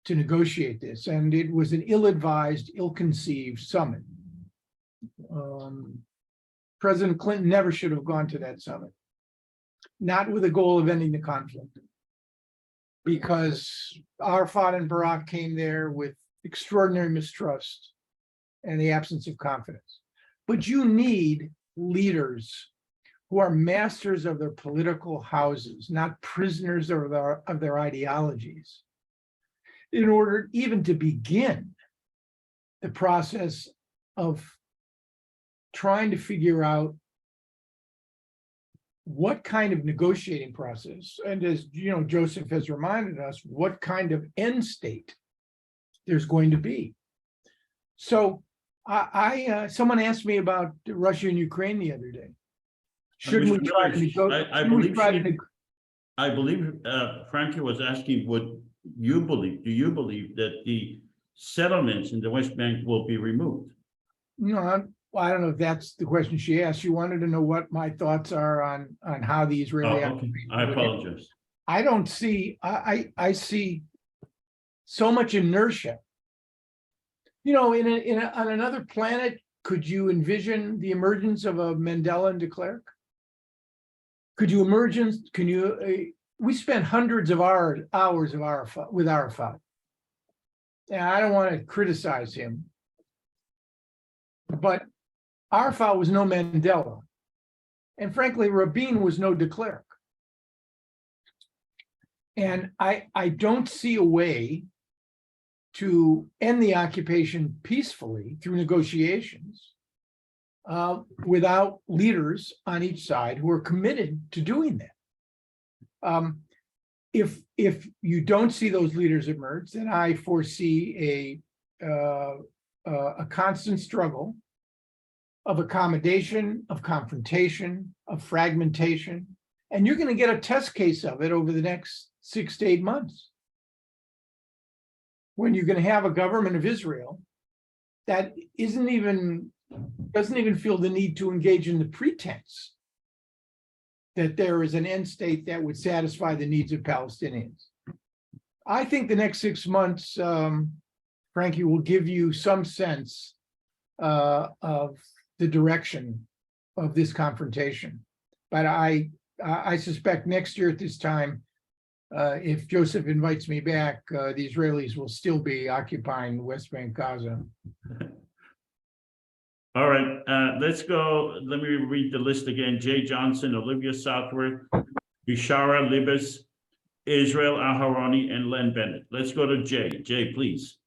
to negotiate this, and it was an ill-advised, ill-conceived summit. President Clinton never should have gone to that summit, not with the goal of ending the conflict, because Arafat and Barak came there with extraordinary mistrust and the absence of confidence. But you need leaders who are masters of their political houses, not prisoners of their ideologies, in order even to begin the process of trying to figure out what kind of negotiating process, and as you know, Joseph has reminded us, what kind of end state there's going to be. So someone asked me about Russia and Ukraine the other day. Shouldn't we try to negotiate? I believe Frankie was asking, do you believe that the settlements in the West Bank will be removed? No, I don't know if that's the question she asked. She wanted to know what my thoughts are on how the Israeli. Okay. I apologize. I don't see, I see so much inertia. You know, on another planet, could you envision the emergence of a Mandela and de Klerk? Could you we spent hundreds of hours of Arafat with Arafat. And I don't want to criticize him, but Arafat was no Mandela. And frankly, Rabin was no de Klerk. And I don't see a way to end the occupation peacefully through negotiations without leaders on each side who are committed to doing that. If you don't see those leaders emerge, then I foresee a constant struggle of accommodation, of confrontation, of fragmentation, and you're going to get a test case of it over the next 6 to 8 months, when you're going to have a government of Israel that doesn't even feel the need to engage in the pretense that there is an end state that would satisfy the needs of Palestinians. I think the next 6 months, Frankie, will give you some sense of the direction of this confrontation. But I suspect next year at this time, if Joseph invites me back, the Israelis will still be occupying the West Bank, Gaza. All right, let's go. Let me read the list again. Jay Johnson, Olivia Southworth, Bishara Libes, Israel Aharoni, and Len Bennett. Let's go to Jay. Jay, please.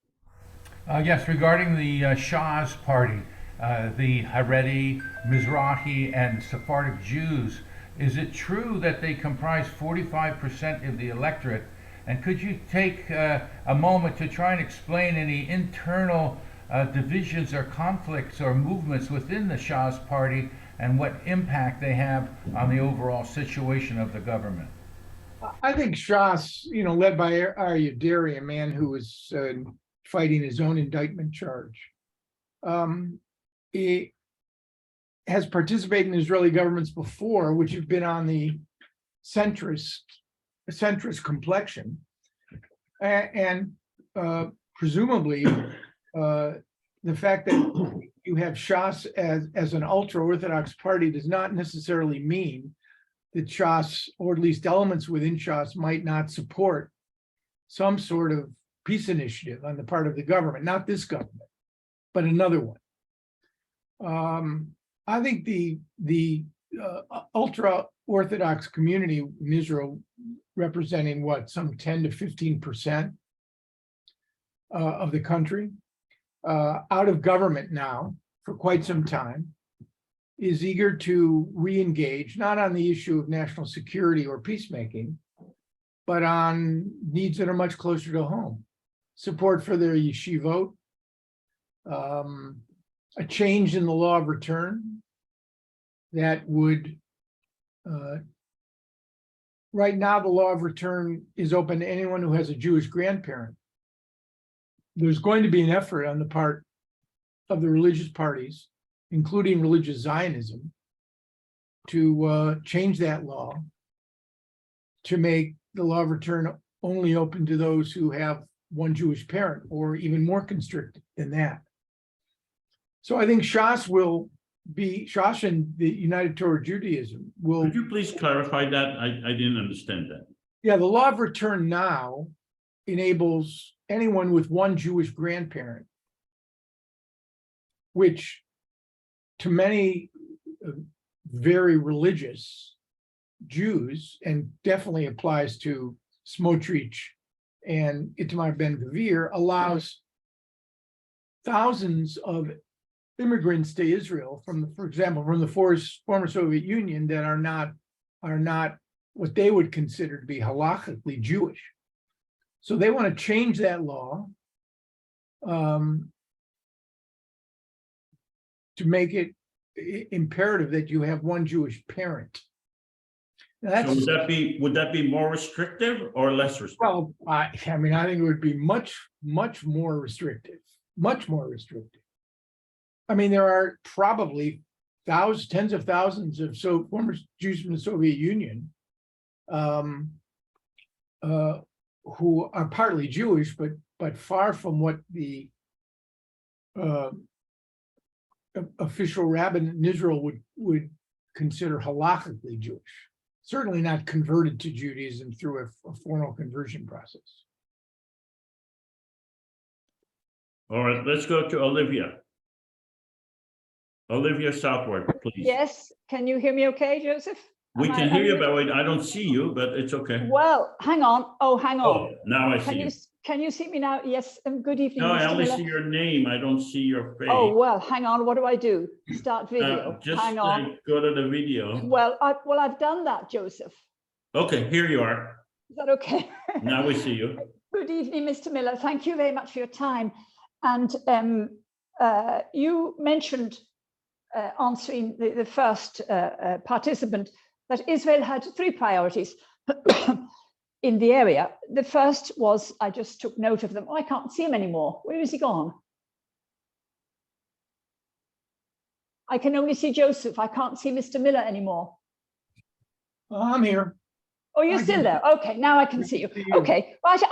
Yes, regarding the Shah's party, the Haredi, Mizrahi, and Sephardic Jews, is it true that they comprise 45% of the electorate? And could you take a moment to try and explain any internal divisions or conflicts or movements within the Shah's party and what impact they have on the overall situation of the government? I think Shas, led by Aryeh Deri, a man who was fighting his own indictment charge, he has participated in Israeli governments before, which have been on the centrist complexion, and presumably the fact that you have Shas as an ultra-Orthodox party does not necessarily mean that Shas, or at least elements within Shas, might not support some sort of peace initiative on the part of the government, not this government, but another one. I think the ultra-Orthodox community in Israel, representing some 10 to 15% of the country, out of government now for quite some time, is eager to re-engage, not on the issue of national security or peacemaking, but on needs that are much closer to home. Support for their yeshivot, a change in the law of return that would, right now the law of return is open to anyone who has a Jewish grandparent. There's going to be an effort on the part of the religious parties, including religious Zionism, to change that law to make the law of return only open to those who have one Jewish parent, or even more constricted than that. So I think Shas and the United Torah Judaism will, Could you please clarify that? I didn't understand that. yeah, the law of return now enables anyone with one Jewish grandparent, which to many very religious Jews, and definitely applies to Smotrich and Itamar Ben-Gvir, allows thousands of immigrants to Israel for example, from the former Soviet Union that are not what they would consider to be halachically Jewish. So they want to change that law to make it imperative that you have one Jewish parent. Now, So would that be more restrictive or less restrictive? well, I mean, I think it would be much more restrictive, much more restrictive. I mean, there are probably tens of thousands of former Jews from the Soviet Union who are partly Jewish, but far from what the official rabbin in Israel would consider halachically Jewish. Certainly not converted to Judaism through a formal conversion process. All right, let's go to Olivia. Olivia Southward, please. Yes, can you hear me okay, Joseph? We Am can I- hear am you, I- but I don't see you, but it's okay. Well, hang on. Oh, hang Oh, on. now I see you. Can you see me now? Yes, good evening, No, I Mr. only Miller. see your name. I don't see your face. Oh, well, hang on. What do I do? Start video. Just Hang on. go to the video. Well, I've done that, Joseph. Okay, here you are. Is that okay? Now we see you. Good evening, Mr. Miller. Thank you very much for your time. And you mentioned answering the first participant that Israel had 3 priorities in the area. The first was, I just took note of them. Oh, I can't see him anymore. Where is he gone? I can only see Joseph. I can't see Mr. Miller anymore. I'm here. Oh, you're I still can- there. Okay, now I can see you. see you. Okay, right.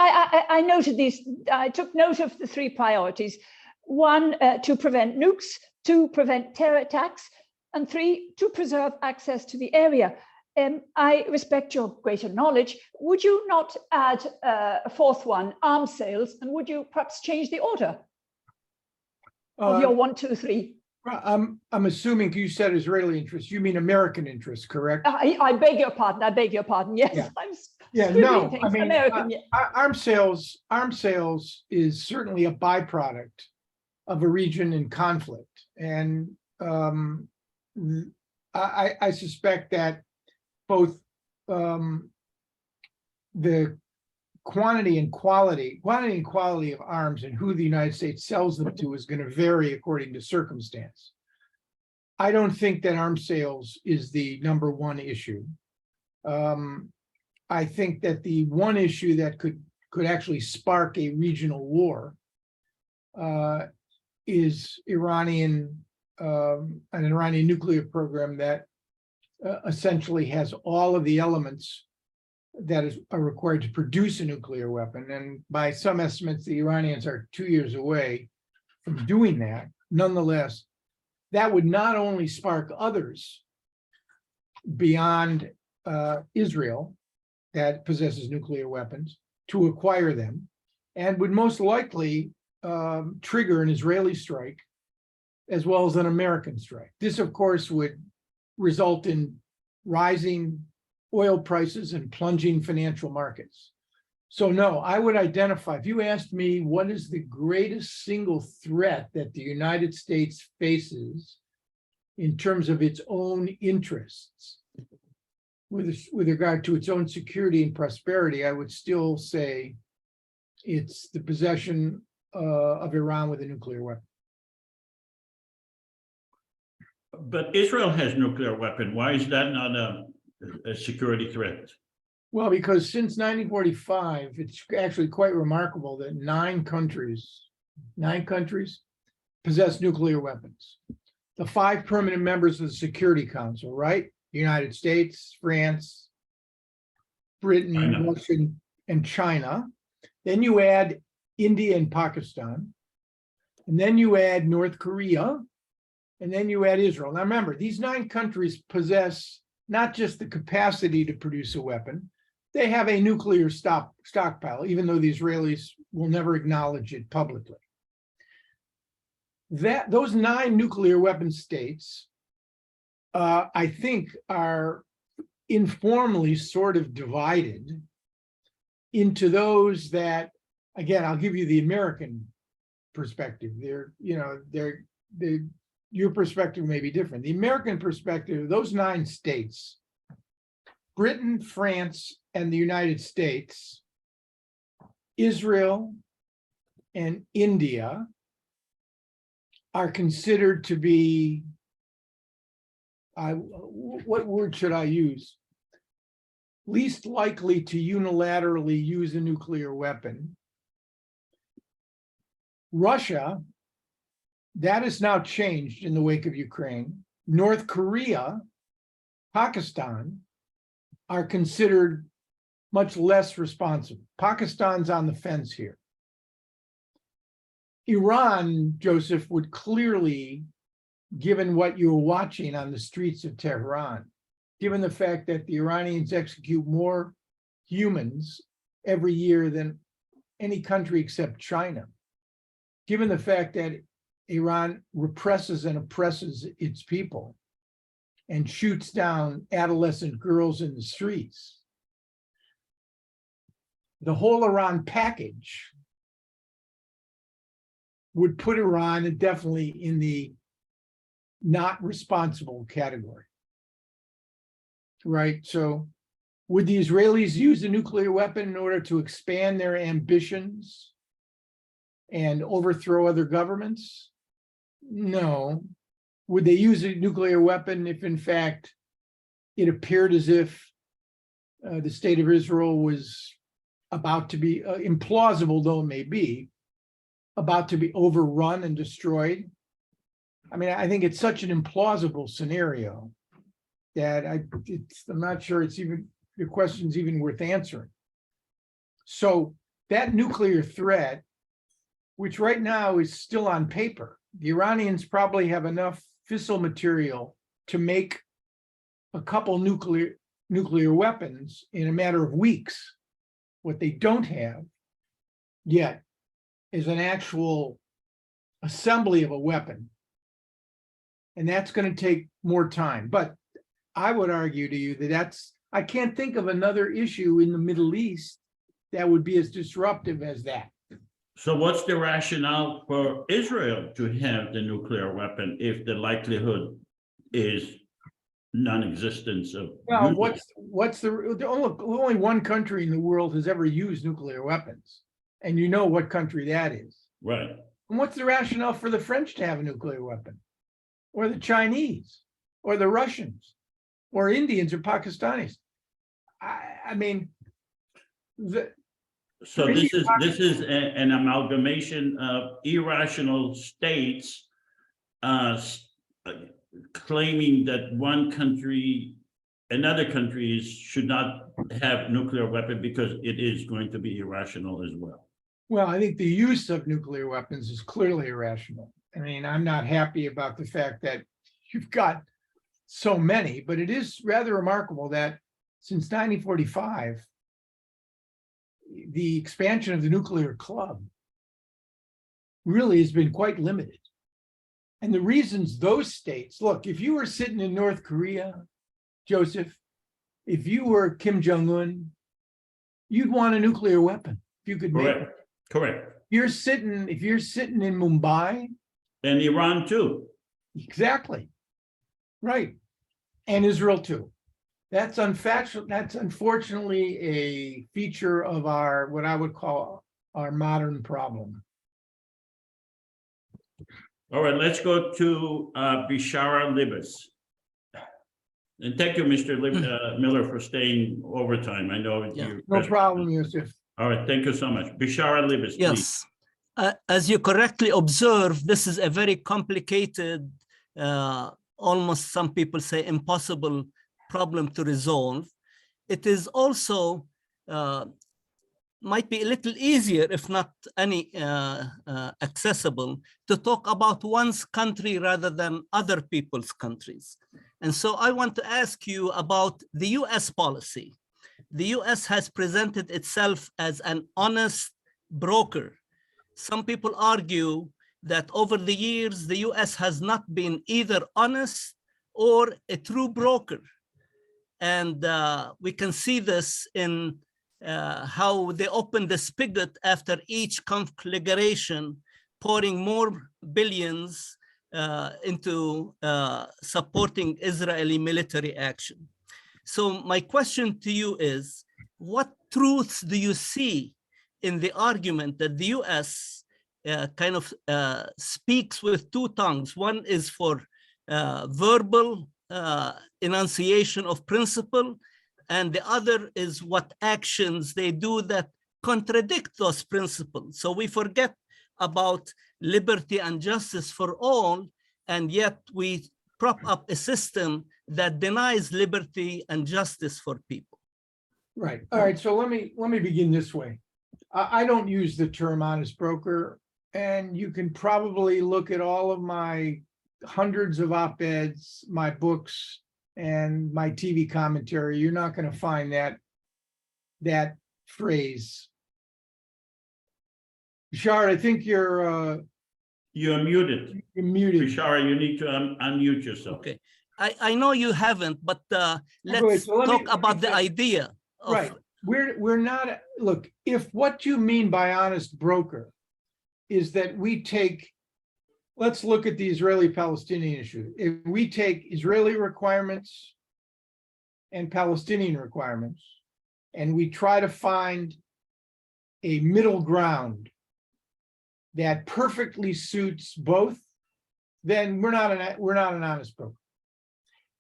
I noted these. I took note of the 3 priorities. 1, to prevent nukes. 2, prevent terror attacks. And 3, to preserve access to the area. I respect your greater knowledge. Would you not add a 4th one, arms sales, and would you perhaps change the order of your 1, 2, 3? I'm assuming you said Israeli interests. You mean American interests, correct? I beg your pardon. I beg your pardon. Yes, Yeah. I'm Yeah, scribbling no, I things. mean, American. Yeah. arms sales is certainly a byproduct of a region in conflict. And I suspect that both the quantity and quality of arms and who the United States sells them to is going to vary according to circumstance. I don't think that arms sales is the number one issue. I think that the one issue that could actually spark a regional war is an Iranian nuclear program that essentially has all of the elements that are required to produce a nuclear weapon. And by some estimates, the Iranians are 2 years away from doing that. Nonetheless, that would not only spark others beyond Israel that possesses nuclear weapons to acquire them, and would most likely trigger an Israeli strike as well as an American strike. This, of course, would result in rising oil prices and plunging financial markets. So no, I would identify, if you asked me what is the greatest single threat that the United States faces in terms of its own interests with regard to its own security and prosperity, I would still say it's the possession of Iran with a nuclear weapon. But Israel has nuclear weapon. Why is that not a security threat? Well, because since 1945, it's actually quite remarkable that 9 countries possess nuclear weapons. The 5 permanent members of the Security Council, right? The United States, France, Britain, China. Russia, and China. Then you add India and Pakistan. And then you add North Korea. And then you add Israel. Now remember, these 9 countries possess not just the capacity to produce a weapon, they have a nuclear stockpile, even though the Israelis will never acknowledge it publicly. Those 9 nuclear weapon states, I think, are informally sort of divided into those that, again, I'll give you the American perspective. Your perspective may be different. The American perspective, those 9 states, Britain, France, and the United States, Israel, and India are considered to be, what word should I use? Least likely to unilaterally use a nuclear weapon. Russia, that has now changed in the wake of Ukraine. North Korea, Pakistan are considered much less responsible. Pakistan's on the fence here. Iran, Joseph, would clearly, given what you're watching on the streets of Tehran, given the fact that the Iranians execute more humans every year than any country except China, given the fact that Iran represses and oppresses its people and shoots down adolescent girls in the streets, the whole Iran package would put Iran definitely in the not responsible category, right? So would the Israelis use a nuclear weapon in order to expand their ambitions and overthrow other governments? No. Would they use a nuclear weapon if, in fact, it appeared as if the state of Israel was about to be, implausible though it may be, about to be overrun and destroyed? I mean, I think it's such an implausible scenario that I'm not sure it's even, the question's even worth answering. So that nuclear threat, which right now is still on paper, the Iranians probably have enough fissile material to make a couple nuclear weapons in a matter of weeks. What they don't have yet is an actual assembly of a weapon. And that's going to take more time. But I would argue to you that I can't think of another issue in the Middle East that would be as disruptive as that. So what's the rationale for Israel to have the nuclear weapon if the likelihood is non-existence of? Well, using it? only one country in the world has ever used nuclear weapons, and you know what country that is. Right. And what's the rationale for the French to have a nuclear weapon, or the Chinese, or the Russians, or Indians, or Pakistanis? I mean, So this is an amalgamation of irrational states claiming that another country should not have nuclear weapon because it is going to be irrational as well. Well, I think the use of nuclear weapons is clearly irrational. I mean, I'm not happy about the fact that you've got so many, but it is rather remarkable that since 1945, the expansion of the nuclear club really has been quite limited. And the reasons those states, look, if you were sitting in North Korea, Joseph, if you were Kim Jong-un, you'd want a nuclear weapon if you could make it. Correct. If you're sitting in Mumbai. And Iran too. Exactly. Right. And Israel too. That's unfortunately a feature of what I would call our modern problem. All right, let's go to Bishara Libas. And thank you, Mr. Miller, for staying overtime. I know you. No problem, Yusuf. All right, thank you so much. Bishara Libas, yes. As you correctly observe, this is a very complicated, almost some people say impossible problem to resolve. it is also might be a little easier, if not any accessible, to talk about one's country rather than other people's countries. And so I want to ask you about the US policy. The US has presented itself as an honest broker. Some people argue that over the years, the US has not been either honest or a true broker. And we can see this in how they opened the spigot after each conflagration, pouring more billions into supporting Israeli military action. So my question to you is, what truths do you see in the argument that the US kind of speaks with two tongues? One is for verbal enunciation of principle, and the other is what actions they do that contradict those principles. So we forget about liberty and justice for all, and yet we prop up a system that denies liberty and justice for people. Right. All right. So let me begin this way. I don't use the term honest broker, and you can probably look at all of my hundreds of op-eds, my books, and my TV commentary. You're not going to find that phrase. Bashar, I think you're muted. muted. Bishara, you need to unmute yourself. Okay, I know you haven't, but Wait, let's so let me- talk about the idea of, Right. We're not, look, if what you mean by honest broker is that we take, let's look at the Israeli-Palestinian issue. If we take Israeli requirements and Palestinian requirements, and we try to find a middle ground that perfectly suits both, then we're not an honest broker.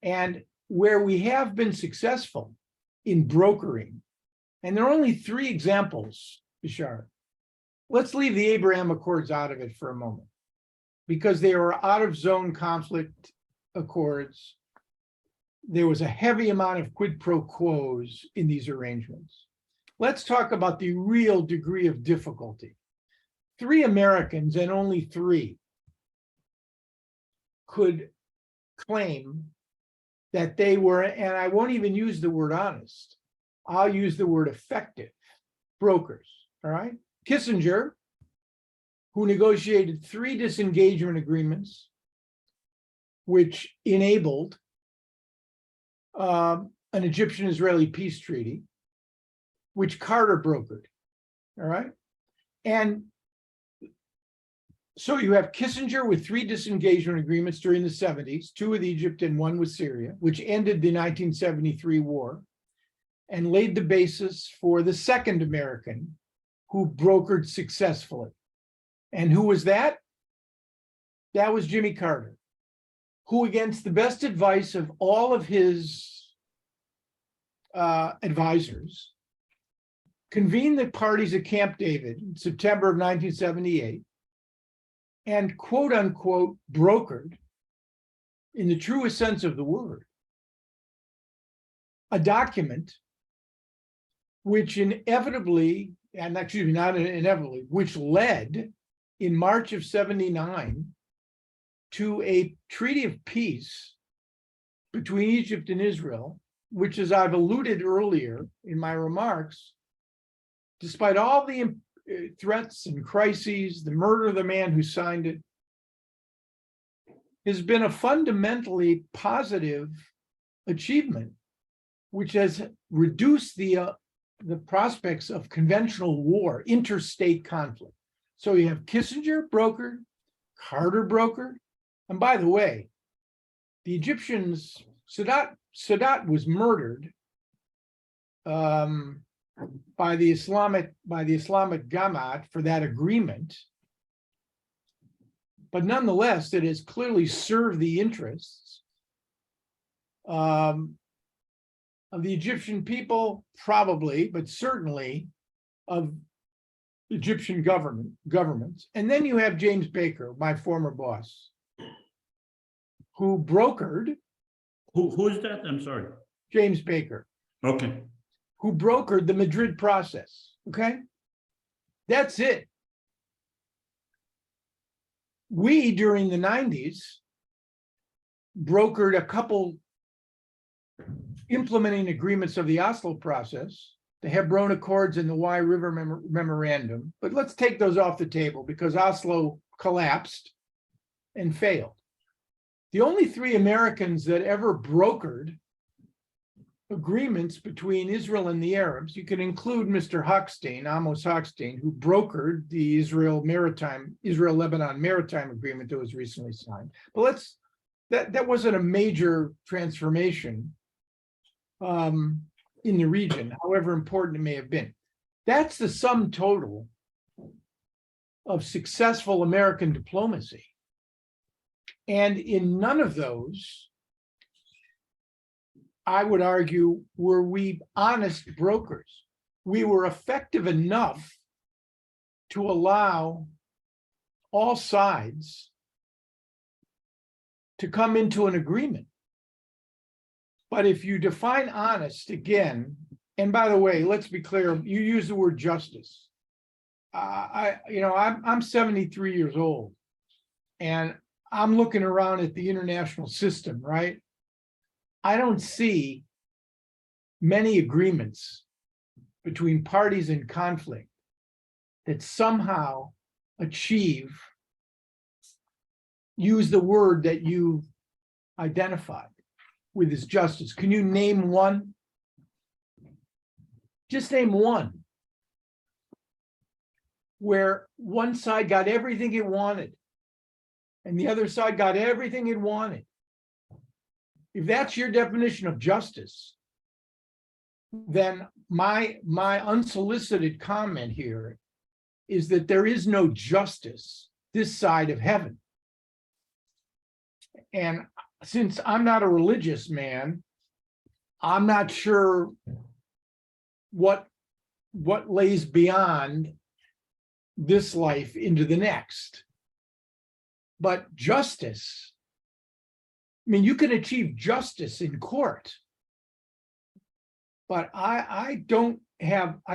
And where we have been successful in brokering, and there are only 3 examples, Bashar. Let's leave the Abraham Accords out of it for a moment, because they were out of zone conflict accords. There was a heavy amount of quid pro quos in these arrangements. Let's talk about the real degree of difficulty. 3 Americans, and only 3, could claim that they were, and I won't even use the word honest, I'll use the word effective brokers, all right? Kissinger, who negotiated 3 disengagement agreements, which enabled an Egyptian-Israeli peace treaty, which Carter brokered, all right? And so you have Kissinger with 3 disengagement agreements during the 70s, 2 with Egypt and 1 with Syria, which ended the 1973 war and laid the basis for the second American who brokered successfully. And who was that? That was Jimmy Carter, who, against the best advice of all of his advisors, convened the parties at Camp David in September of 1978 and quote unquote brokered, in the truest sense of the word, a document which inevitably, and excuse me, not inevitably, which led in March of 79 to a treaty of peace between Egypt and Israel, which, as I've alluded earlier in my remarks, despite all the threats and crises, the murder of the man who signed it, has been a fundamentally positive achievement, which has reduced the prospects of conventional war, interstate conflict. So you have Kissinger brokered, Carter brokered, and by the way, the Egyptians, Sadat was murdered by the Islamic Jamaat for that agreement, but nonetheless, it has clearly served the interests of the Egyptian people, probably, but certainly of Egyptian governments. And then you have James Baker, my former boss, who brokered. Who is that? I'm sorry. James Baker. Okay. who brokered the Madrid process, okay? That's it. We, during the 90s, brokered a couple implementing agreements of the Oslo process, the Hebron Accords and the Wye River Memorandum. But let's take those off the table because Oslo collapsed and failed. The only three Americans that ever brokered agreements between Israel and the Arabs, you can include Mr. Hochstein, Amos Hochstein, who brokered the Israel-Lebanon Maritime Agreement that was recently signed. But that wasn't a major transformation in the region, however important it may have been. That's the sum total of successful American diplomacy. And in none of those, I would argue, were we honest brokers. We were effective enough to allow all sides to come into an agreement. But if you define honest again, and by the way, let's be clear, you use the word justice. I'm 73 years old, and I'm looking around at the international system, right? I don't see many agreements between parties in conflict that somehow use the word that you identified with as justice. Can you name one? Just name one where one side got everything it wanted and the other side got everything it wanted. If that's your definition of justice, then my unsolicited comment here is that there is no justice this side of heaven. And since I'm not a religious man, I'm not sure what lays beyond this life into the next. But justice, I mean, you can achieve justice in court, but I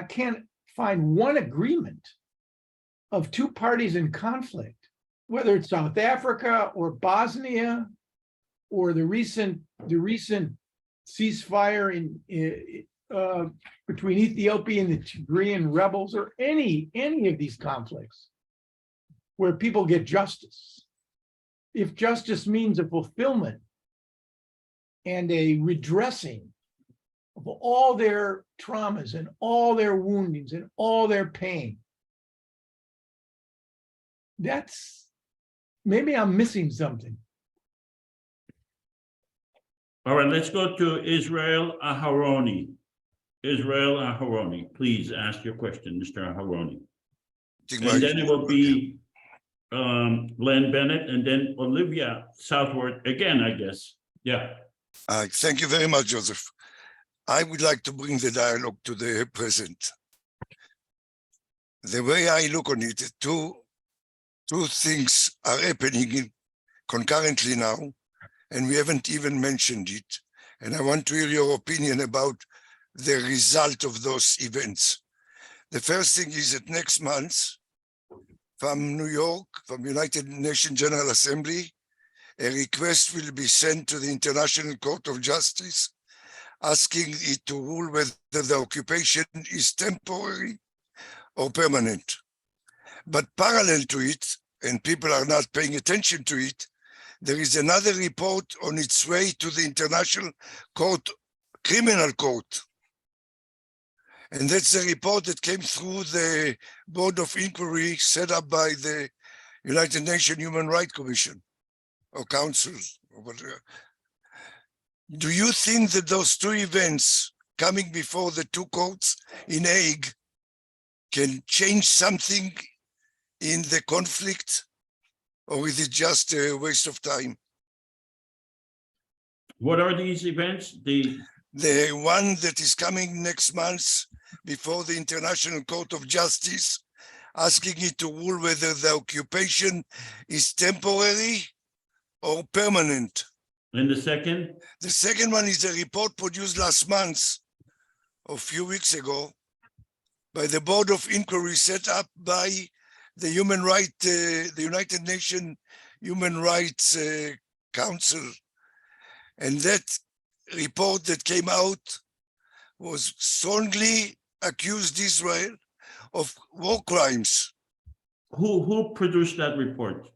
can't find one agreement of two parties in conflict, whether it's South Africa or Bosnia or the recent ceasefire between Ethiopia and the Tigrayan rebels, or any of these conflicts where people get justice. If justice means a fulfillment and a redressing of all their traumas and all their woundings and all their pain, maybe I'm missing something. All right, let's go to Israel Aharoni. Israel Aharoni, please ask your question, Mr. Aharoni. And then it will be Glenn Bennett and then Olivia Southward again, I guess. Yeah. Thank you very much, Joseph. I would like to bring the dialogue to the present. The way I look on it, two things are happening concurrently now, and we haven't even mentioned it. And I want to hear your opinion about the result of those events. The first thing is that next month, from New York, from United Nations General Assembly, a request will be sent to the International Court of Justice, asking it to rule whether the occupation is temporary or permanent. But parallel to it, and people are not paying attention to it, there is another report on its way to the International Criminal Court. And that's the report that came through the Board of Inquiry set up by the United Nations Human Rights Commission or Council or whatever. Do you think that those two events coming before the two courts in Hague can change something in the conflict, or is it just a waste of time? What are these events? The one that is coming next month before the International Court of Justice, asking it to rule whether the occupation is temporary or permanent. And the second? The second one is a report produced last month a few weeks ago by the Board of Inquiry set up by the the United Nations Human Rights Council. And that report that came out was strongly accused Israel of war crimes. Who produced that report?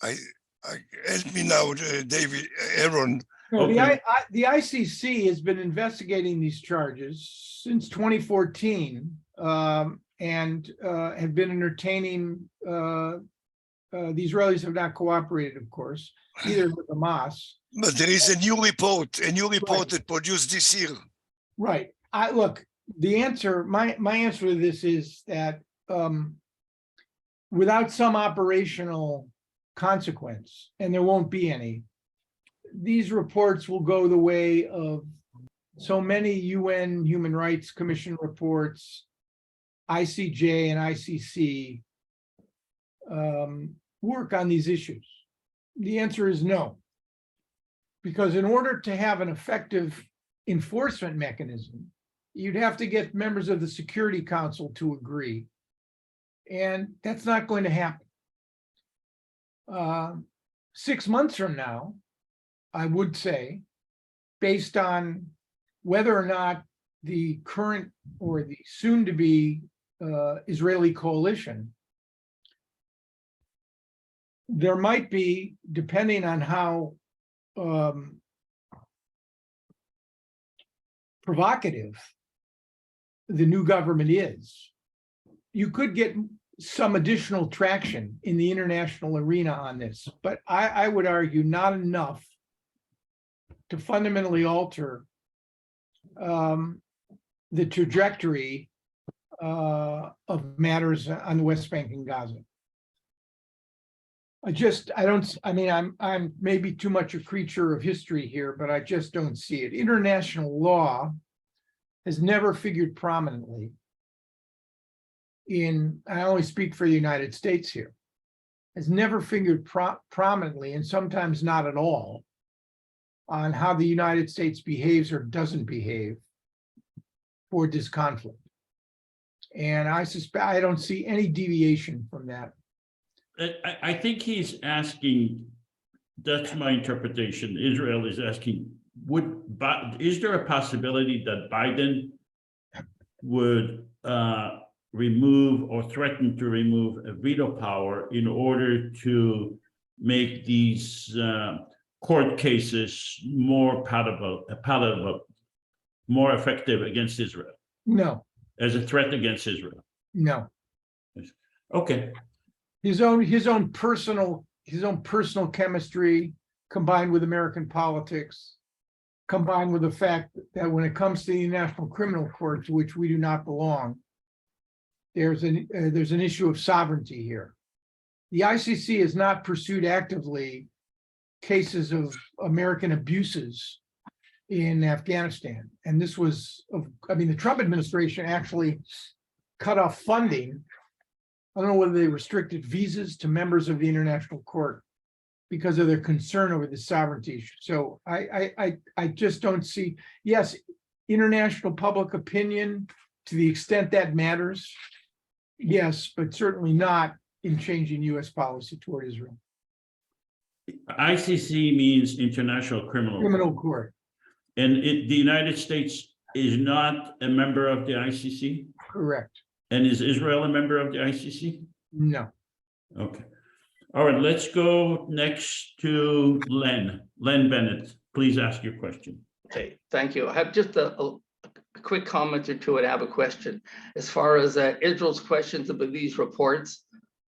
Help me now, David, Aaron. No, Okay. the ICC has been investigating these charges since 2014 and have been entertaining. The Israelis have not cooperated, of course, either with Hamas. But there is a new report Right. that produced this year. Right. Look, the answer, my answer to this is that without some operational consequence, and there won't be any, these reports will go the way of so many UN Human Rights Commission reports, ICJ and ICC work on these issues. The answer is no. Because in order to have an effective enforcement mechanism, you'd have to get members of the Security Council to agree. And that's not going to happen. 6 months from now, I would say, based on whether or not the current or the soon-to-be Israeli coalition, there might be, depending on how provocative the new government is, you could get some additional traction in the international arena on this, but I would argue not enough to fundamentally alter the trajectory of matters on the West Bank and Gaza. I'm maybe too much a creature of history here, but I just don't see it. International law has never figured prominently I only speak for the United States here, has never figured prominently, and sometimes not at all, on how the United States behaves or doesn't behave toward this conflict. And I don't see any deviation from that. I think he's asking, that's my interpretation, Israel is asking, is there a possibility that Biden would remove or threaten to remove a veto power in order to make these court cases more palatable, more effective against Israel? No, As a threat against Israel? no. Okay. His own personal chemistry combined with American politics, combined with the fact that when it comes to the International Criminal Court, to which we do not belong, there's an issue of sovereignty here. The ICC has not pursued actively cases of American abuses in Afghanistan. And this was, the Trump administration actually cut off funding. I don't know whether they restricted visas to members of the International Court because of their concern over the sovereignty issue. So I just don't see, yes, international public opinion to the extent that matters, yes, but certainly not in changing US policy toward Israel. ICC means International Criminal Court. And the United States is not a member of the ICC? Correct. And is Israel a member of the ICC? No. Okay. All right, let's go next to Len. Len Bennett, please ask your question. Okay, thank you. I have just a quick comment or two and I have a question. As far as Israel's questions about these reports,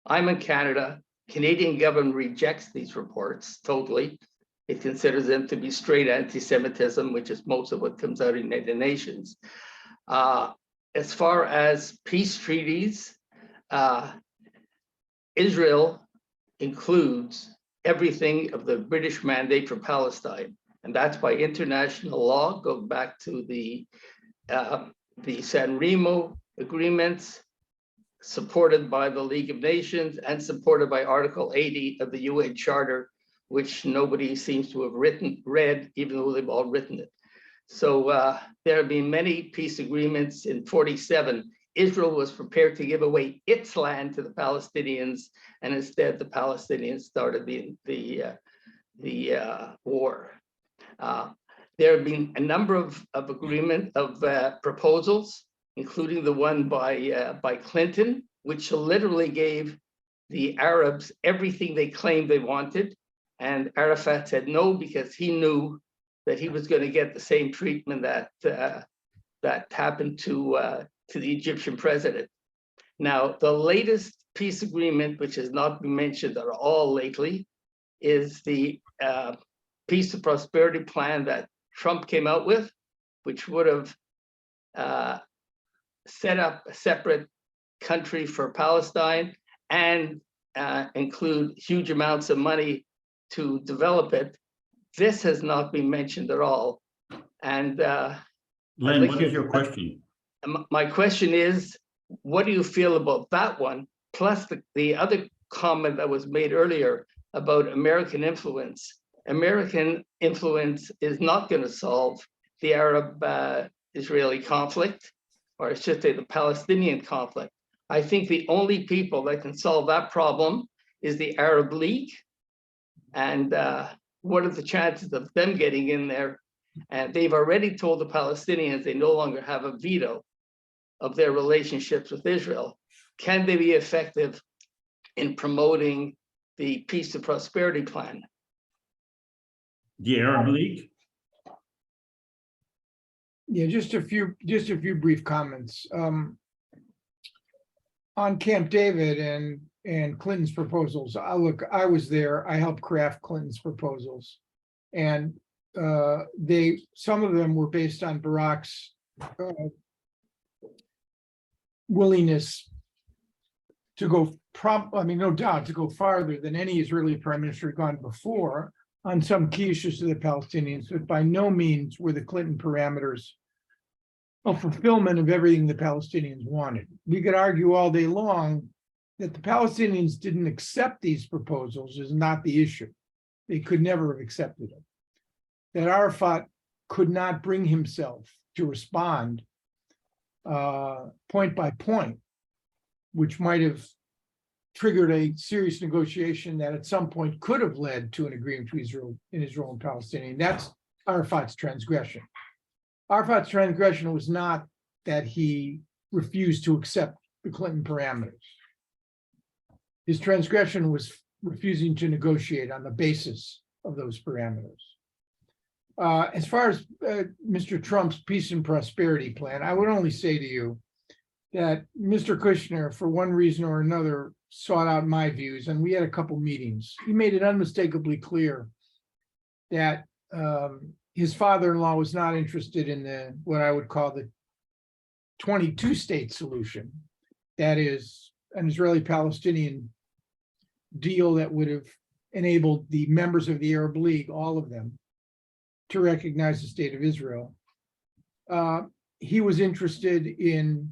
I'm in Canada. Canadian government rejects these reports totally. It considers them to be straight anti-Semitism, which is most of what comes out of the United Nations. As far as peace treaties, Israel includes everything of the British mandate for Palestine. And that's by international law, go back to the San Remo agreements, supported by the League of Nations and supported by Article 80 of the UN Charter, which nobody seems to have read, even though they've all written it. So there have been many peace agreements. In 47, Israel was prepared to give away its land to the Palestinians, and instead the Palestinians started the war. There have been a number of proposals, including the one by Clinton, which literally gave the Arabs everything they claimed they wanted. And Arafat said no, because he knew that he was going to get the same treatment that happened to the Egyptian president. Now, the latest peace agreement, which has not been mentioned at all lately, is the Peace and Prosperity Plan that Trump came out with, which would have set up a separate country for Palestine and include huge amounts of money to develop it. This has not been mentioned at all. And Len, what is your question? my question is, what do you feel about that one? Plus the other comment that was made earlier about American influence. American influence is not going to solve the Arab-Israeli conflict, or I should say the Palestinian conflict. I think the only people that can solve that problem is the Arab League. And what are the chances of them getting in there? And they've already told the Palestinians they no longer have a veto of their relationships with Israel. Can they be effective in promoting the Peace and Prosperity Plan? The Arab League? Yeah, just a few brief comments. On Camp David and Clinton's proposals, I was there. I helped craft Clinton's proposals, and some of them were based on Barack's willingness to go no doubt to go farther than any Israeli prime minister had gone before on some key issues to the Palestinians, but by no means were the Clinton parameters a fulfillment of everything the Palestinians wanted. We could argue all day long that the Palestinians didn't accept these proposals is not the issue. They could never have accepted them. That Arafat could not bring himself to respond point by point, which might have triggered a serious negotiation that at some point could have led to an agreement between Israel and Palestinian. That's Arafat's transgression. Arafat's transgression was not that he refused to accept the Clinton parameters. His transgression was refusing to negotiate on the basis of those parameters. As far as Mr. Trump's Peace and Prosperity Plan, I would only say to you that Mr. Kushner, for one reason or another, sought out my views, and we had a couple meetings. He made it unmistakably clear that his father-in-law was not interested in what I would call the 22-state solution. That is an Israeli-Palestinian deal that would have enabled the members of the Arab League, all of them, to recognize the state of Israel. He was interested in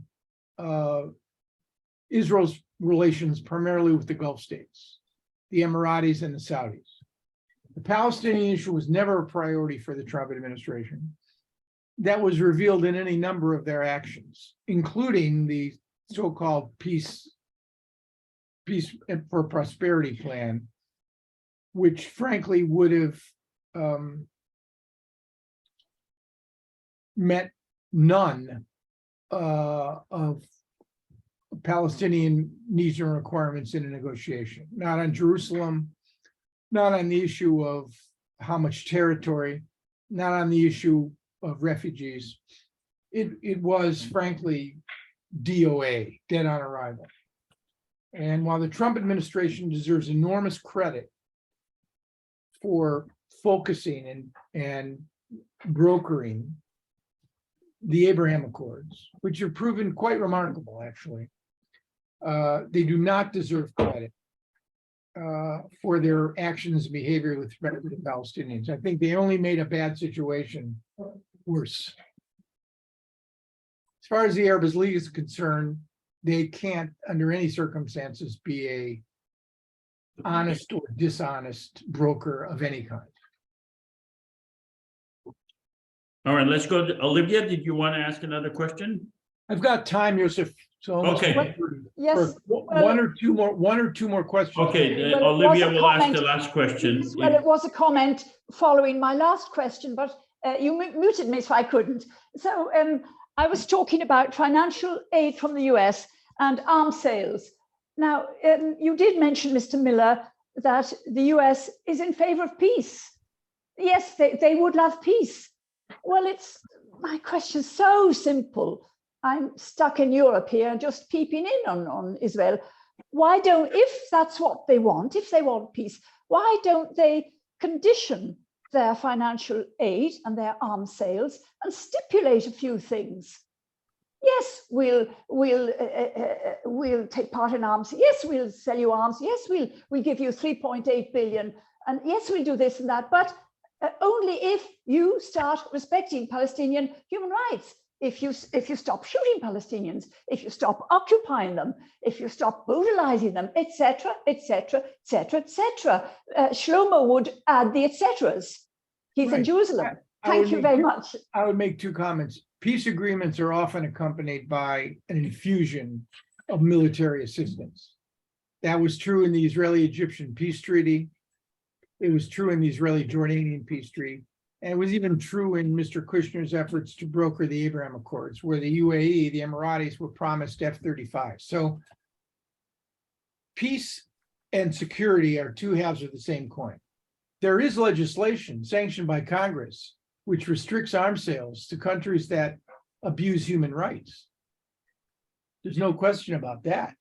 Israel's relations primarily with the Gulf states, the Emiratis and the Saudis. The Palestinian issue was never a priority for the Trump administration. That was revealed in any number of their actions, including the so-called Peace for Prosperity Plan, which frankly would have met none of Palestinian needs and requirements in a negotiation, not on Jerusalem, not on the issue of how much territory, not on the issue of refugees. It was frankly DOA, dead on arrival. And while the Trump administration deserves enormous credit for focusing and brokering the Abraham Accords, which have proven quite remarkable, actually, they do not deserve credit for their actions and behavior with respect to the Palestinians. I think they only made a bad situation worse. As far as the Arab League is concerned, they can't, under any circumstances, be a honest or dishonest broker of any kind. All right, let's go to Olivia. Did you want to ask another question? I've got time, Joseph. So almost Okay. 1:30. Yes. For well- one or two more questions. Okay, Well, it Olivia was a will ask comment. the last question. Yes, well, it was a comment following my last question, but you muted me, so I couldn't. So I was talking about financial aid from the US and arms sales. Now, you did mention, Mr. Miller, that the US is in favor of peace. Yes, they would love peace. Well, my question's so simple. I'm stuck in Europe here, just peeping in on Israel. Why don't, if that's what they want, if they want peace, why don't they condition their financial aid and their arms sales and stipulate a few things? Yes, we'll take part in arms. Yes, we'll sell you arms. Yes, we'll give you 3.8 billion. And yes, we'll do this and that, but only if you start respecting Palestinian human rights. If you stop shooting Palestinians, if you stop occupying them, if you stop brutalizing them, etc., etc., etc., etc. Shlomo would add the etceteras. He's in Right. Jerusalem. I Thank would you make very two- much. I would make two comments. Peace agreements are often accompanied by an infusion of military assistance. That was true in the Israeli-Egyptian peace treaty. It was true in the Israeli-Jordanian peace treaty. And it was even true in Mr. Kushner's efforts to broker the Abraham Accords, where the UAE, the Emiratis, were promised F-35. So peace and security are two halves of the same coin. There is legislation sanctioned by Congress which restricts arms sales to countries that abuse human rights. There's no question about that.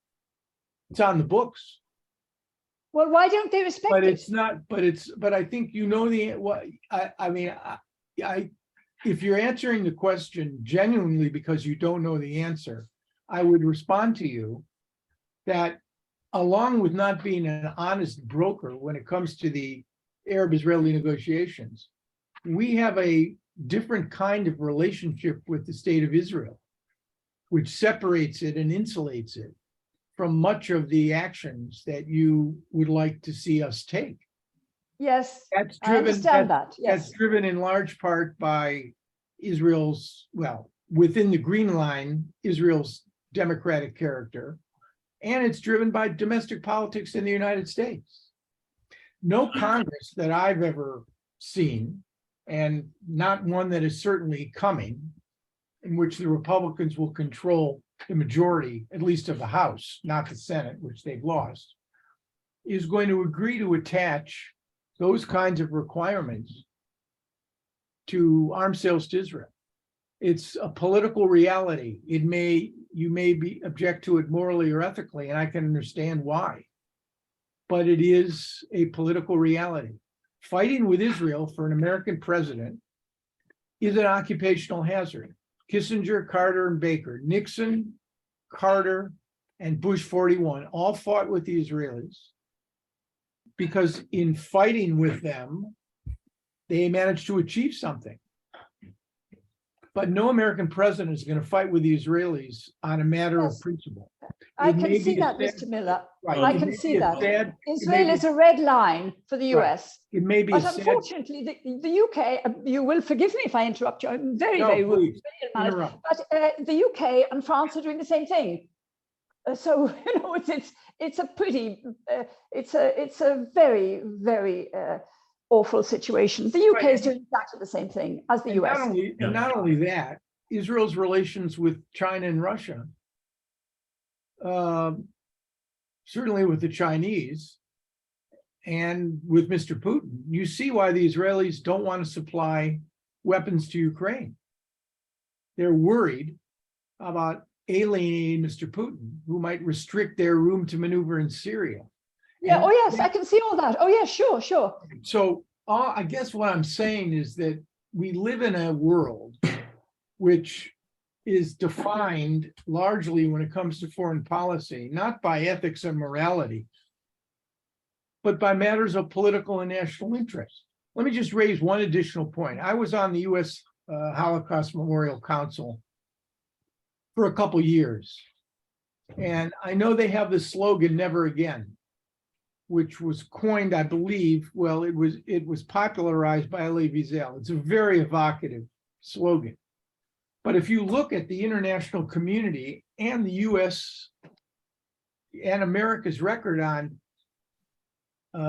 It's on the books. Well, why don't they respect But it? it's not, but I think you know if you're answering the question genuinely because you don't know the answer, I would respond to you that along with not being an honest broker when it comes to the Arab-Israeli negotiations, we have a different kind of relationship with the state of Israel, which separates it and insulates it from much of the actions that you would like to see us take. Yes, That's I driven, understand that- that. Yes. that's driven in large part by Israel's, well, within the Green Line, Israel's democratic character, and it's driven by domestic politics in the United States. No Congress that I've ever seen, and not one that is certainly coming, in which the Republicans will control the majority, at least of the House, not the Senate, which they've lost, is going to agree to attach those kinds of requirements to arms sales to Israel. It's a political reality. You may object to it morally or ethically, and I can understand why. But it is a political reality. Fighting with Israel for an American president is an occupational hazard. Kissinger, Carter, and Baker, Nixon, Carter, and Bush 41 all fought with the Israelis because in fighting with them, they managed to achieve something. But no American president is going to fight with the Israelis on a matter of Yes. principle. I It may can see be a that, sad- Mr. Miller. Right, I it can may see be a that. sad- Israel is a red line for the Right. US. It may be a But sad. unfortunately, the UK, you will forgive me if I interrupt you, I'm very, No, very rude. please, very mannered. interrupt. But the UK and France are doing the same thing. So, you know, it's a pretty, it's a very, very awful situation. The UK is doing exactly the same thing as the And US. not only that, Israel's relations with China and Russia, certainly with the Chinese and with Mr. Putin, you see why the Israelis don't want to supply weapons to Ukraine. They're worried about alienating Mr. Putin, who might restrict their room to maneuver in Syria. Yeah, And oh yes, I can see all that. Oh yeah, sure, sure. So I guess what I'm saying is that we live in a world which is defined largely when it comes to foreign policy, not by ethics and morality, but by matters of political and national interest. Let me just raise one additional point. I was on the U.S. Holocaust Memorial Council for a couple years. And I know they have the slogan, "Never Again," which was coined, I believe, well, it was popularized by Elie Wiesel. It's a very evocative slogan. But if you look at the international community and the US and America's record on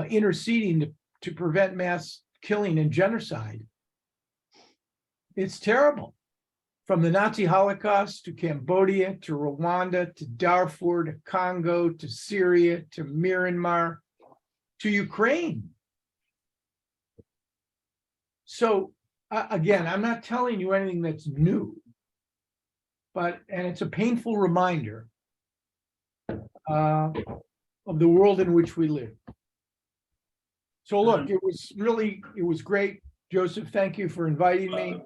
interceding to prevent mass killing and genocide, it's terrible. From the Nazi Holocaust to Cambodia, to Rwanda, to Darfur, to Congo, to Syria, to Myanmar, to Ukraine. So again, I'm not telling you anything that's new, and it's a painful reminder of the world in which we live. So look, it was great. Joseph, thank you for inviting me.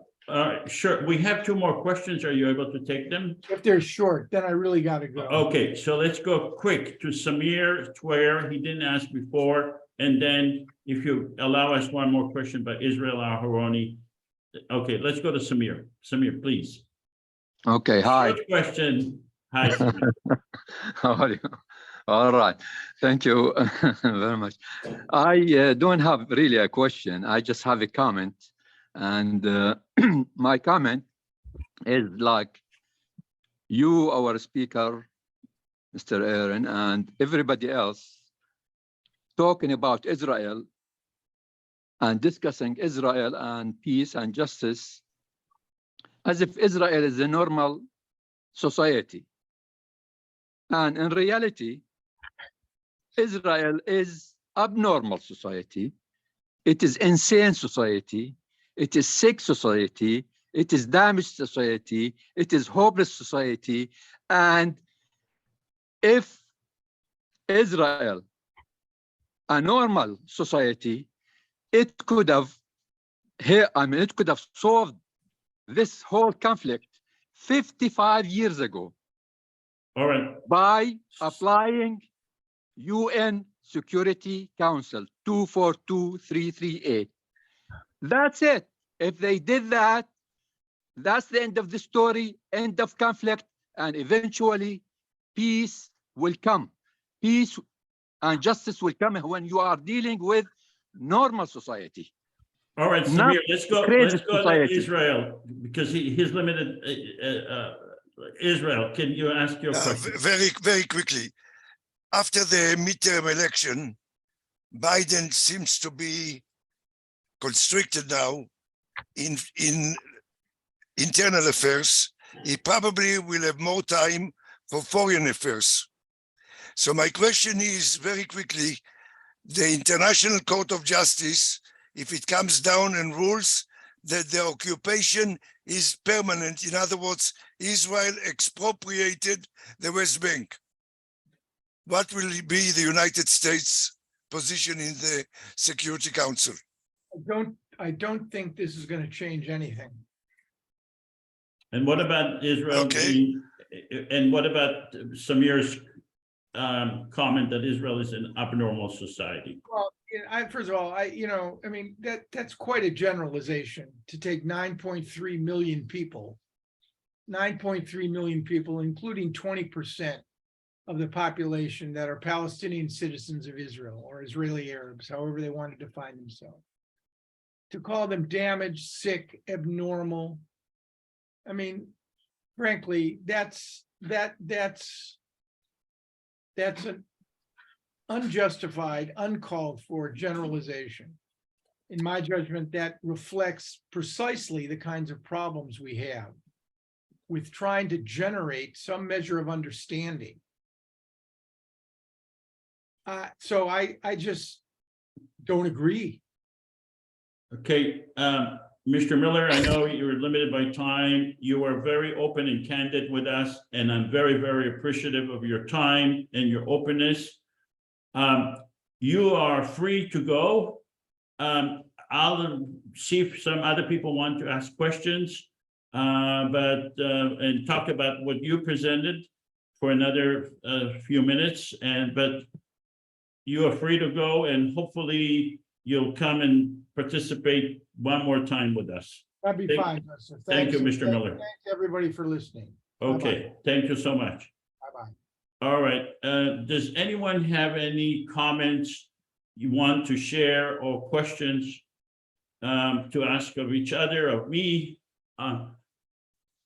Sure. We have two more questions. Are you able to take them? If they're short, then I really got to go. Okay, so let's go quick to Samir Twair. He didn't ask before. And then if you allow us one more question by Israel Aharoni. Okay, let's go to Samir. Samir, please. Okay, hi. Short question. Hi, Samir. How are you? All right, thank you very much. I don't have really a question. I just have a comment. And my comment is like you, our speaker, Mr. Aaron, and everybody else talking about Israel and discussing Israel and peace and justice as if Israel is a normal society. And in reality, Israel is abnormal society. It is insane society. It is sick society. It is damaged society. It is hopeless society. And if Israel, a normal society, it could have solved this whole conflict 55 years ago. All right. By applying UN Security Council 242338. That's it. If they did that, that's the end of the story, end of conflict, and eventually peace will come. Peace and justice will come when you are dealing with normal society. All right, Not Samir, let's go to Israel because he's limited. Israel, can you ask your question? Very quickly. After the midterm election, Biden seems to be constricted now in internal affairs. He probably will have more time for foreign affairs. So my question is very quickly, the International Court of Justice, if it comes down and rules that the occupation is permanent, in other words, Israel expropriated the West Bank, what will be the United States position in the Security Council? I don't think this is going to change anything. And what about Israel? Okay. And what about Samir's comment that Israel is an abnormal society? Well, first of all, I mean, that's quite a generalization to take 9.3 million people, including 20% of the population that are Palestinian citizens of Israel or Israeli Arabs, however they want to define themselves. To call them damaged, sick, abnormal. I mean, frankly, that's an unjustified, uncalled for generalization. In my judgment, that reflects precisely the kinds of problems we have with trying to generate some measure of understanding. So I just don't agree. Okay, Mr. Miller, I know you're limited by time. You are very open and candid with us, and I'm very, very appreciative of your time and your openness. You are free to go. I'll see if some other people want to ask questions, and talk about what you presented for another few minutes. But you are free to go, and hopefully you'll come and participate one more time with us. That'd be fine, Joseph. Thank you, Mr. Miller. Thanks everybody for listening. Okay, Bye-bye. thank you so much. Bye-bye. All right, does anyone have any comments you want to share or questions to ask of each other, of me?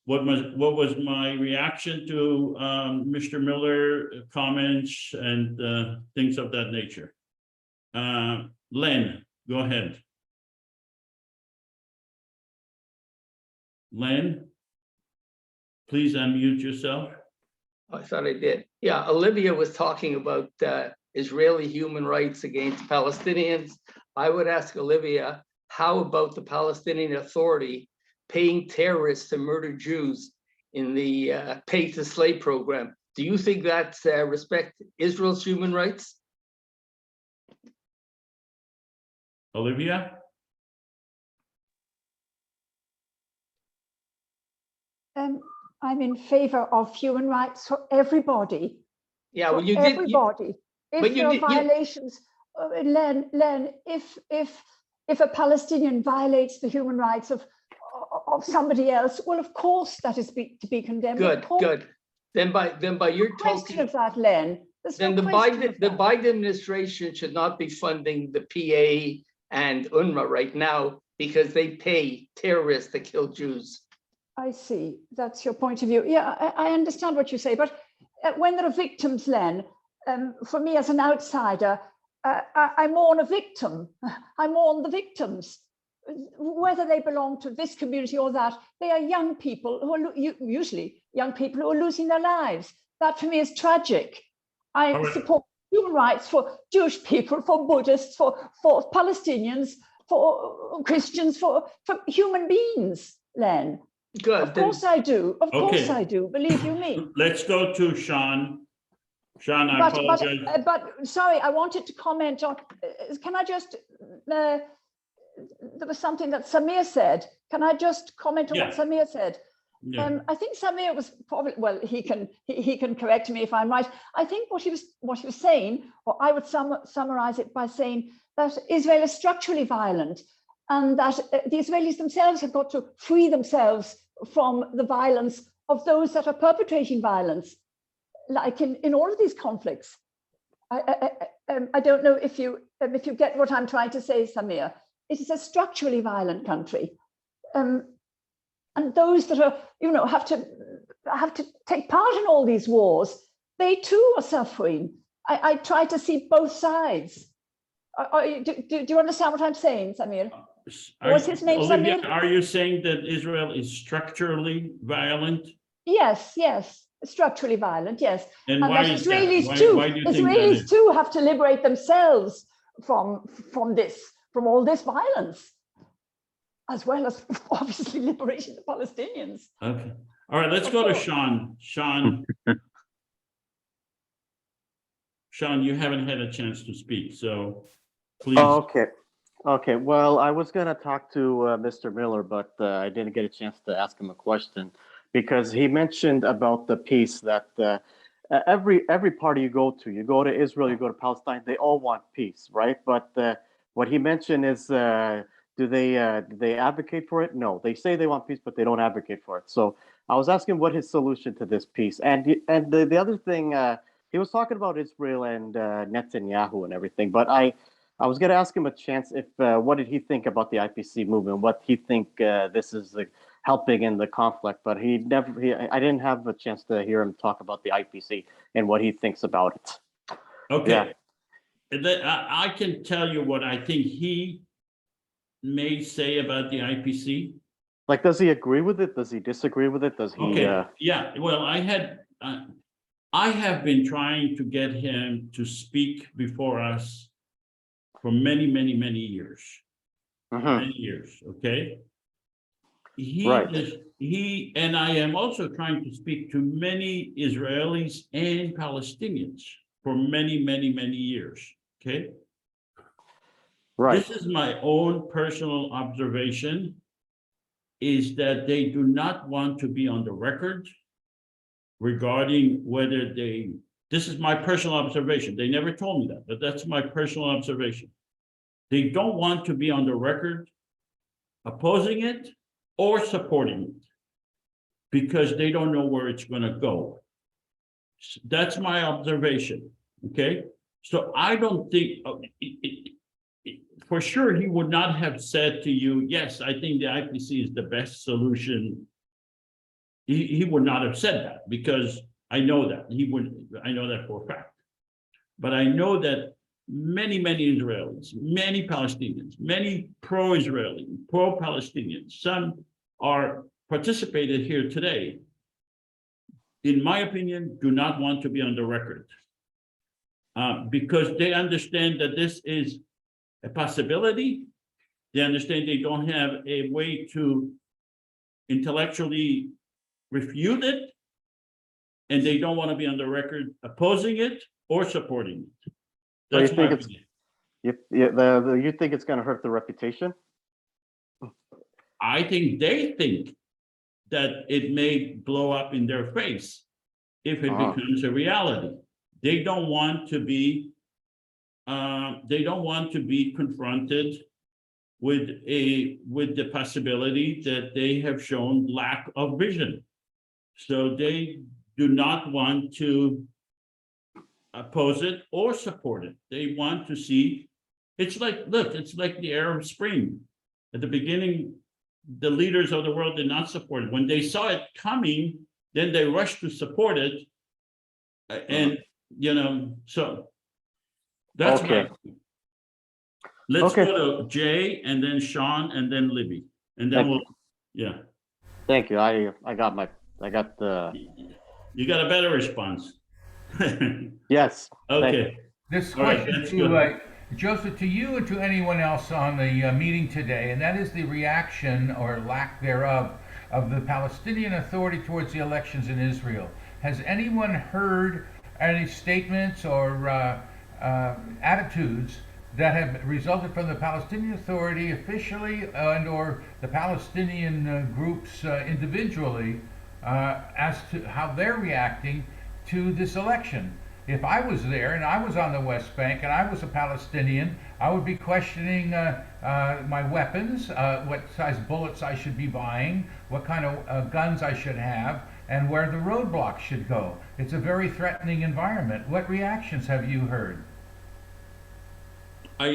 what was my reaction to Mr. Miller comments and things of that nature? Len, go ahead. Len, please unmute yourself. I thought I did. Yeah, Olivia was talking about Israeli human rights against Palestinians. I would ask Olivia, how about the Palestinian Authority paying terrorists to murder Jews in the pay to slay program? Do you think that respect Israel's human rights? Olivia? I'm in favor of human rights for everybody. Yeah, For well, you everybody. did. If there are violations, Len, if a Palestinian violates the human rights of somebody else, well, of course that is to be condemned. Good. Then by your question token of that, Len. Then the Biden administration should not be funding the PA and UNRWA right now because they pay terrorists to kill Jews. I see. That's your point of view. Yeah, I understand what you say, but when there are victims, Len, for me as an outsider, I mourn a victim. I mourn the victims. Whether they belong to this community or that, they are young people who are usually young people who are losing their lives. That for me is tragic. I support human rights for Jewish people, for Buddhists, for Palestinians, for Christians, for human beings, Len. Good. Of course I do. Of course I do. Believe you me. Let's go to Sean. Sean, I apologize. But sorry, I wanted to comment on. Can I just? There was something that Samir said. Can I just comment on what Samir said? Yeah. I think Samir was probably, well, he can correct me if I'm right. I think what he was saying, or I would summarize it by saying that Israel is structurally violent, and that the Israelis themselves have got to free themselves from the violence of those that are perpetrating violence, like in all of these conflicts. I don't know if you get what I'm trying to say, Samir. It is a structurally violent country. And those that are, have to take part in all these wars, they too are suffering. I try to see both sides. Do you understand what I'm saying, Samir? What's his name, Olivia, Samir? are you saying that Israel is structurally violent? Yes, structurally violent, yes. And why is that? Israelis too have to liberate themselves from all this violence, as well as obviously liberating the Palestinians. Okay. All right, let's go to Sean. Sean, you haven't had a chance to speak, so please. Okay. Well, I was going to talk to Mr. Miller, but I didn't get a chance to ask him a question because he mentioned about the peace that every party you go to Israel, you go to Palestine, they all want peace, right? But what he mentioned is, do they advocate for it? No, they say they want peace, but they don't advocate for it. So I was asking what his solution to this peace. And the other thing, he was talking about Israel and Netanyahu and everything, but I was going to ask him a chance if what did he think about the IPC movement? What he think this is helping in the conflict? But I didn't have a chance to hear him talk about the IPC and what he thinks about it. Okay, I can tell you what I think he may say about the IPC. Like, does he agree with it? Does he disagree with it? Does he? Okay. Yeah. Well, I have been trying to get him to speak before us for many years. Many years. Okay. He and I am also trying to speak to many Israelis and Palestinians for many years. Okay. Right. This is my own personal observation, is that they do not want to be on the record regarding whether this is my personal observation. They never told me that, but that's my personal observation. They don't want to be on the record opposing it or supporting it because they don't know where it's going to go. That's my observation. Okay. So I don't think, for sure, he would not have said to you, yes, I think the IPC is the best solution. He would not have said that, because I know that. I know that for a fact. But I know that many Israelis, many Palestinians, many pro-Israeli, pro-Palestinians, some are participated here today, in my opinion, do not want to be on the record. Because they understand that this is a possibility. They understand they don't have a way to intellectually refute it, and they don't want to be on the record opposing it or supporting it. So you That's my think it's opinion. you think it's going to hurt the reputation? I think they think that it may blow up in their face if it becomes a reality. They don't want to be confronted with the possibility that they have shown lack of vision. So they do not want to oppose it or support it. They want to see, it's like, look, it's like the Arab Spring. At the beginning, the leaders of the world did not support it. When they saw it coming, then they rushed to support it. And, so that's Okay. Let's go to Jay and then Sean and then Libby. And then Thank you. I got the. You got a better response. Yes. Okay. This All question right, to Joseph, to you and to anyone else on the meeting today, and that is the reaction or lack thereof of the Palestinian Authority towards the elections in Israel. Has anyone heard any statements or attitudes that have resulted from the Palestinian Authority officially and or the Palestinian groups individually as to how they're reacting to this election? If I was there and I was on the West Bank and I was a Palestinian, I would be questioning my weapons, what size bullets I should be buying, what kind of guns I should have, and where the roadblocks should go. It's a very threatening environment. What reactions have you heard? I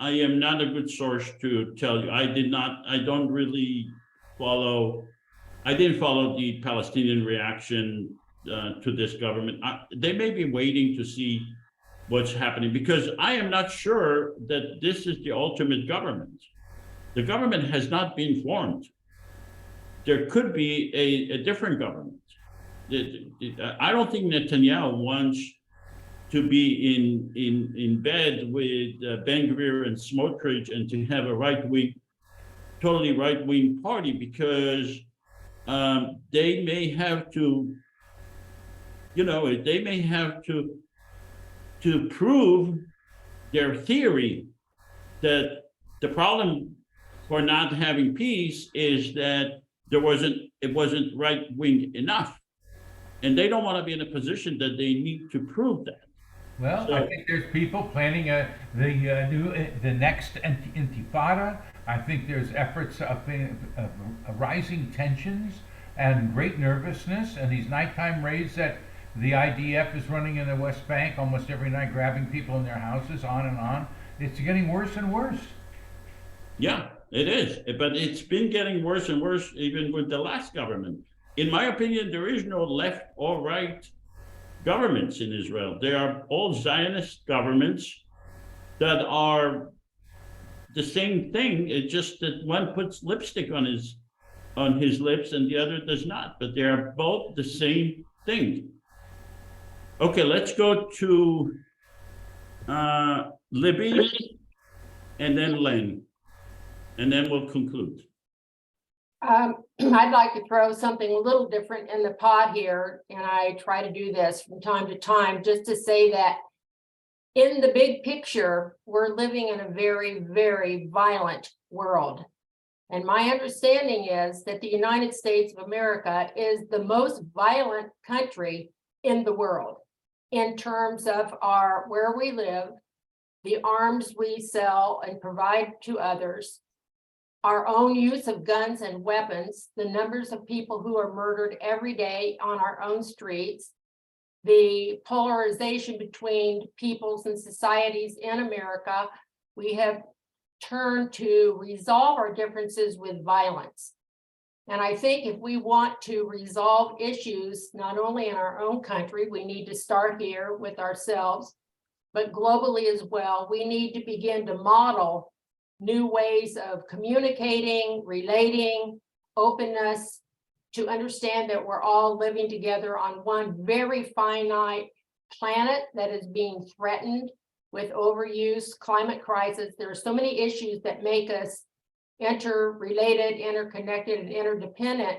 am not a good source to tell you. I didn't follow the Palestinian reaction to this government. They may be waiting to see what's happening, because I am not sure that this is the ultimate government. The government has not been formed. There could be a different government. I don't think Netanyahu wants to be in bed with Ben-Gvir and Smotrich and to have a totally right-wing party, because they may have to, to prove their theory that the problem for not having peace is that it wasn't right-wing enough. And they don't want to be in a position that they need to prove that. Well, I think there's people planning the next intifada. I think there's efforts of rising tensions and great nervousness, and these nighttime raids that the IDF is running in the West Bank almost every night, grabbing people in their houses, on and on. It's getting worse and worse. Yeah, it is. But it's been getting worse and worse even with the last government. In my opinion, there is no left or right governments in Israel. They are all Zionist governments that are the same thing. It's just that one puts lipstick on his lips and the other does not, but they are both the same thing. Okay, let's go to Libby and then Len, and then we'll conclude. I'd like to throw something a little different in the pot here, and I try to do this from time to time, just to say that in the big picture, we're living in a very, very violent world. And my understanding is that the United States of America is the most violent country in the world in terms of where we live, the arms we sell and provide to others, our own use of guns and weapons, the numbers of people who are murdered every day on our own streets, the polarization between peoples and societies in America. We have turn to resolve our differences with violence. And I think if we want to resolve issues, not only in our own country, we need to start here with ourselves, but globally as well. We need to begin to model new ways of communicating, relating, openness, to understand that we're all living together on one very finite planet that is being threatened with overuse, climate crisis. There are so many issues that make us interrelated, interconnected, and interdependent.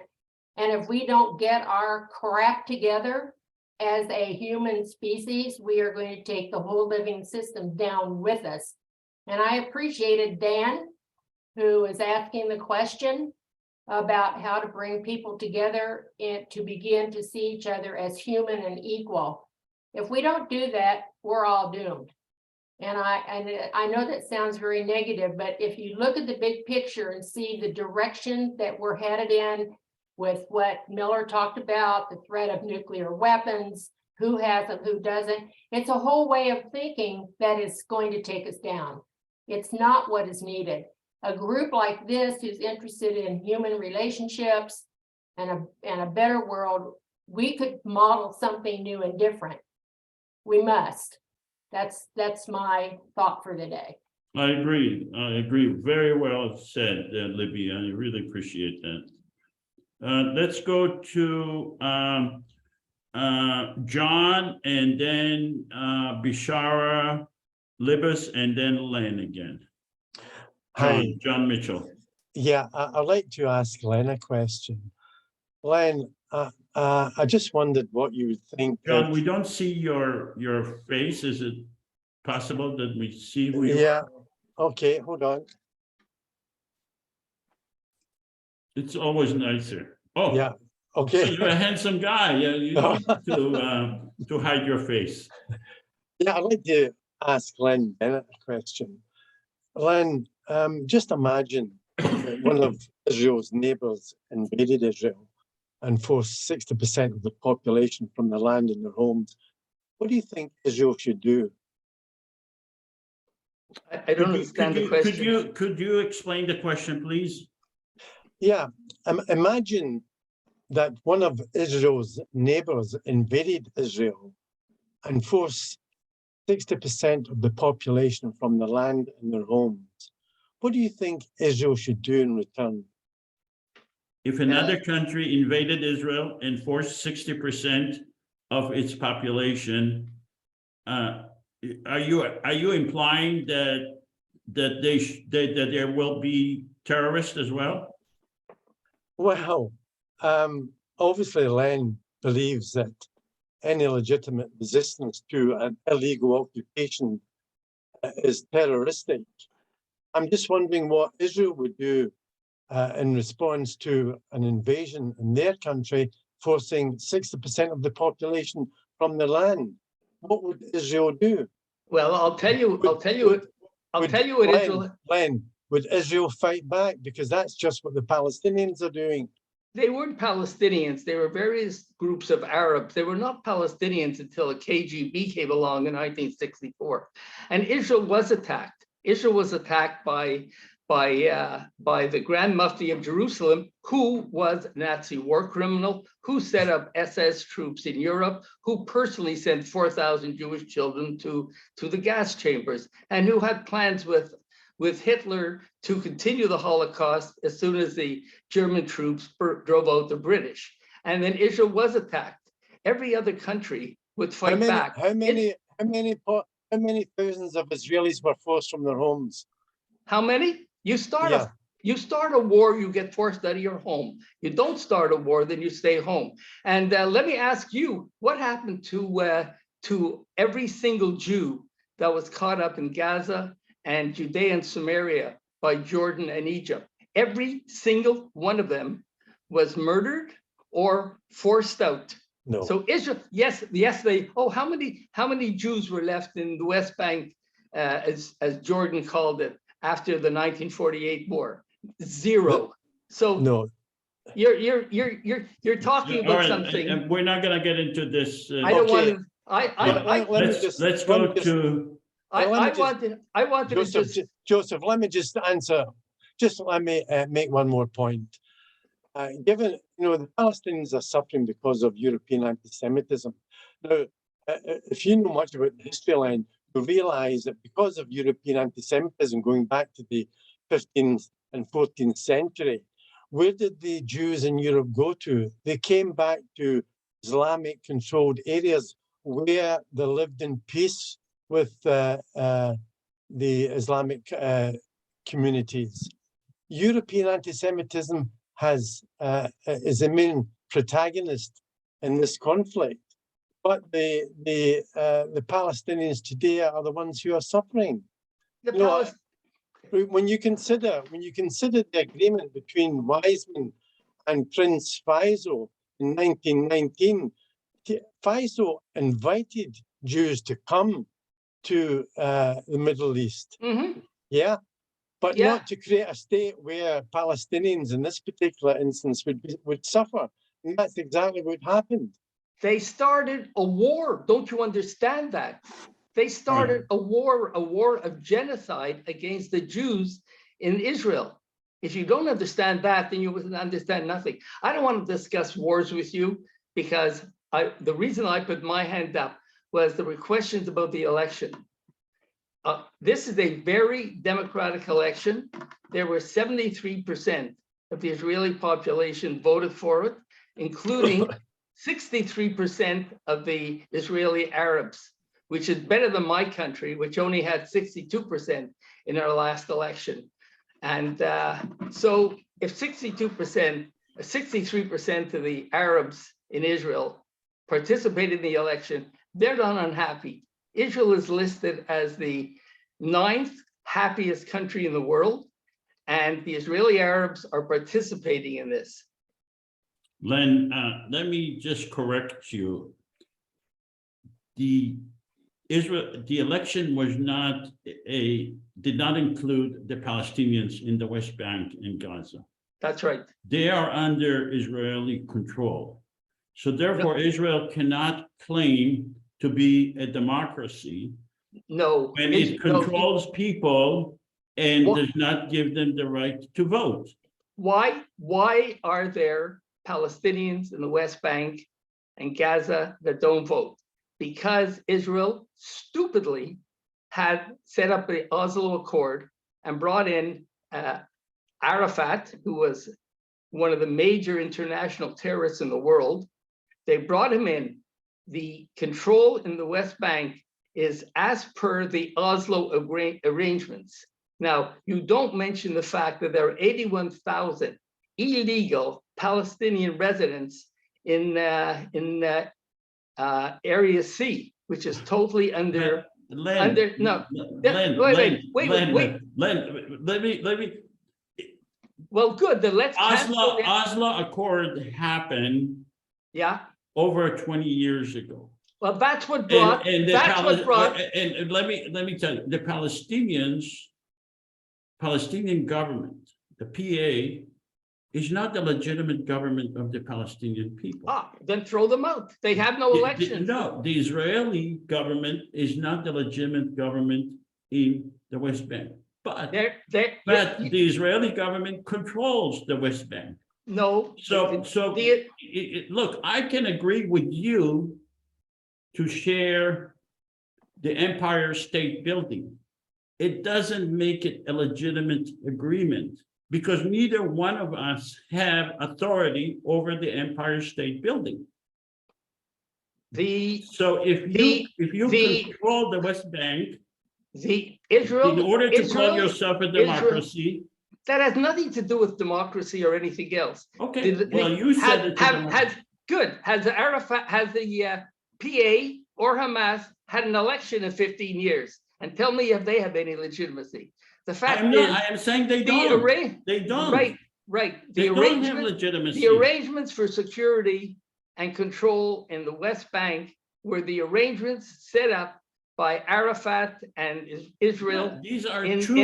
And if we don't get our crap together as a human species, we are going to take the whole living system down with us. And I appreciated Dan, who is asking the question about how to bring people together and to begin to see each other as human and equal. If we don't do that, we're all doomed. And I know that sounds very negative, but if you look at the big picture and see the direction that we're headed in with what Miller talked about, the threat of nuclear weapons, who has it, who doesn't, it's a whole way of thinking that is going to take us down. It's not what is needed. A group like this who's interested in human relationships and a better world, we could model something new and different. We must. That's my thought for the day. I agree. Very well said, Libby. I really appreciate that. Let's go to John, and then Bishara, Libas, and then Len again. Hi. John Mitchell. Yeah, I'd like to ask Len a question. Len, I just wondered what you would think. John, we don't see your face. Is it possible that we see who you are? Yeah. Okay, hold on. It's always nicer. Oh, yeah. Okay. So you're a handsome guy. Yeah, you don't need to hide your face. Yeah, I'd like to ask Len Bennett a question. Len, just imagine that one of Israel's neighbors invaded Israel and forced 60% of the population from their land and their homes. What do you think Israel should do? I don't understand the question. Could you explain the question, please? Yeah, imagine that one of Israel's neighbors invaded Israel and forced 60% of the population from their land and their homes. What do you think Israel should do in return? If another country invaded Israel and forced 60% of its population, are you implying that there will be terrorists as well? Well, obviously, Len believes that any legitimate resistance to an illegal occupation is terroristic. I'm just wondering what Israel would do in response to an invasion in their country, forcing 60% of the population from their land. What would Israel do? Well, I'll tell you what Israel. Len, would Israel fight back? Because that's just what the Palestinians are doing. They weren't Palestinians. They were various groups of Arabs. They were not Palestinians until the KGB came along in 1964. And Israel was attacked. Israel was attacked by the Grand Mufti of Jerusalem, who was a Nazi war criminal, who set up SS troops in Europe, who personally sent 4,000 Jewish children to the gas chambers, and who had plans with Hitler to continue the Holocaust as soon as the German troops drove out the British. And then Israel was attacked. Every other country would fight back. How many thousands of Israelis were forced from their homes? How many? You start a war, you get forced out of your home. You don't start a war, then you stay home. And let me ask you, what happened to every single Jew that was caught up in Gaza and Judea and Samaria by Jordan and Egypt? Every single one of them was murdered or forced out. No. So Israel, yes, they. Oh, how many Jews were left in the West Bank, as Jordan called it, after the 1948 war? Zero. So no. You're talking about something. And we're not going to get into this. I don't want to. Let's go to I Well, let me wanted to Joseph, just, Joseph, let me just answer. Just let me make one more point. Given, the Palestinians are suffering because of European anti-Semitism. Now, if you know much about the history line, you'll realize that because of European anti-Semitism going back to the 15th and 14th century, where did the Jews in Europe go to? They came back to Islamic controlled areas where they lived in peace with the Islamic communities. European anti-Semitism is the main protagonist in this conflict, but the Palestinians today are the ones who are suffering. When you consider the agreement between Weizmann and Prince Faisal in 1919, Faisal invited Jews to come to the Middle East. Yeah. But not to create a state where Palestinians in this particular instance would suffer. And that's exactly what happened. they started a war. Don't you understand that? They started a war of genocide against the Jews in Israel. If you don't understand that, then you wouldn't understand nothing. I don't want to discuss wars with you because the reason I put my hand up was there were questions about the election. This is a very democratic election. There were 73% of the Israeli population voted for it, including 63% of the Israeli Arabs, which is better than my country, which only had 62% in our last election. And so if 63% of the Arabs in Israel participated in the election, they're not unhappy. Israel is listed as the 9th happiest country in the world, and the Israeli Arabs are participating in this. Len, let me just correct you. The election was did not include the Palestinians in the West Bank and Gaza. That's right. They are under Israeli control. So therefore, Israel cannot claim to be a democracy when it controls people and does not give them the right to vote. Why are there Palestinians in the West Bank and Gaza that don't vote? Because Israel stupidly had set up the Oslo Accord and brought in Arafat, who was one of the major international terrorists in the world. They brought him in. The control in the West Bank is as per the Oslo arrangements. Now, you don't mention the fact that there are 81,000 illegal Palestinian residents in Area C, which is totally under. Len, Well, good. Then let's Oslo Accord happened. Yeah. Over 20 years ago. Well, that's what brought. And let me tell you, the Palestinian government, the PA, is not the legitimate government of the Palestinian people. Then throw them out. They have no elections. No, the Israeli government is not the legitimate government in the West Bank. But the Israeli government controls the West Bank. No. Look, I can agree with you to share the Empire State Building. It doesn't make it a legitimate agreement because neither one of us have authority over the Empire State Building. So if you control the West Bank, in order to call yourself a democracy. That has nothing to do with democracy or anything else. Okay, well, you said it. Has Arafat, has the PA or Hamas had an election in 15 years? And tell me if they have any legitimacy. The fact I am saying they don't. They don't. Right. They don't have legitimacy. The arrangements for security and control in the West Bank were the arrangements set up by Arafat and Israel. These are two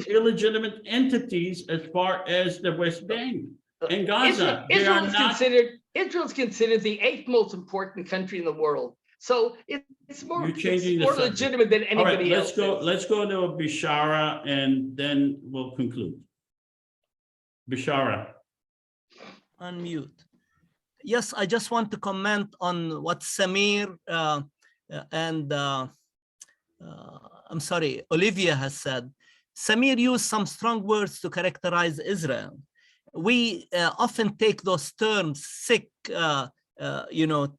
illegitimate entities as far as the West Bank and Gaza. Israel is considered the 8th most important country in the world. So it's more, You're changing it's the more subject. legitimate than All right, anybody else. let's go to Bishara and then we'll conclude. Bishara. Unmute. Yes, I just want to comment on what Samir and I'm sorry, Olivia has said. Samir used some strong words to characterize Israel. We often take those terms, sick,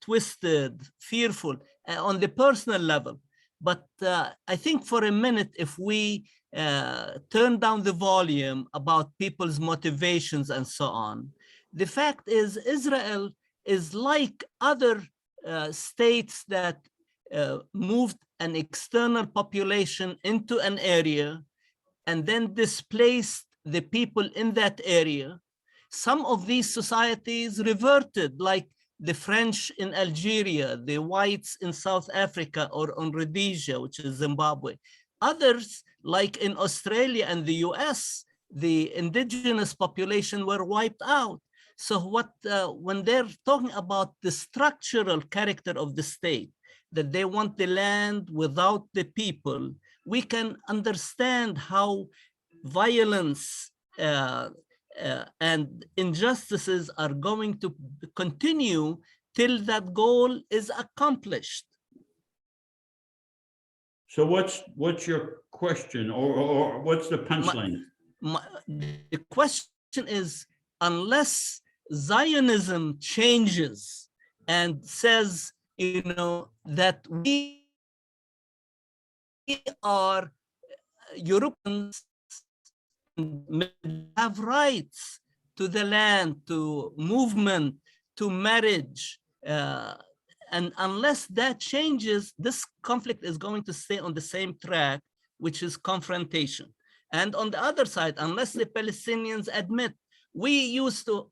twisted, fearful, on the personal level. But I think for a minute, if we turn down the volume about people's motivations and so on, the fact is Israel is like other states that moved an external population into an area and then displaced the people in that area. Some of these societies reverted, like the French in Algeria, the whites in South Africa or on Rhodesia, which is Zimbabwe. Others, like in Australia and the US, the indigenous population were wiped out. So when they're talking about the structural character of the state, that they want the land without the people, we can understand how violence and injustices are going to continue till that goal is accomplished. So what's your question, or what's the punchline? The question is, unless Zionism changes and says, that we are Europeans, have rights to the land, to movement, to marriage, and unless that changes, this conflict is going to stay on the same track, which is confrontation. And on the other side, unless the Palestinians admit, we used to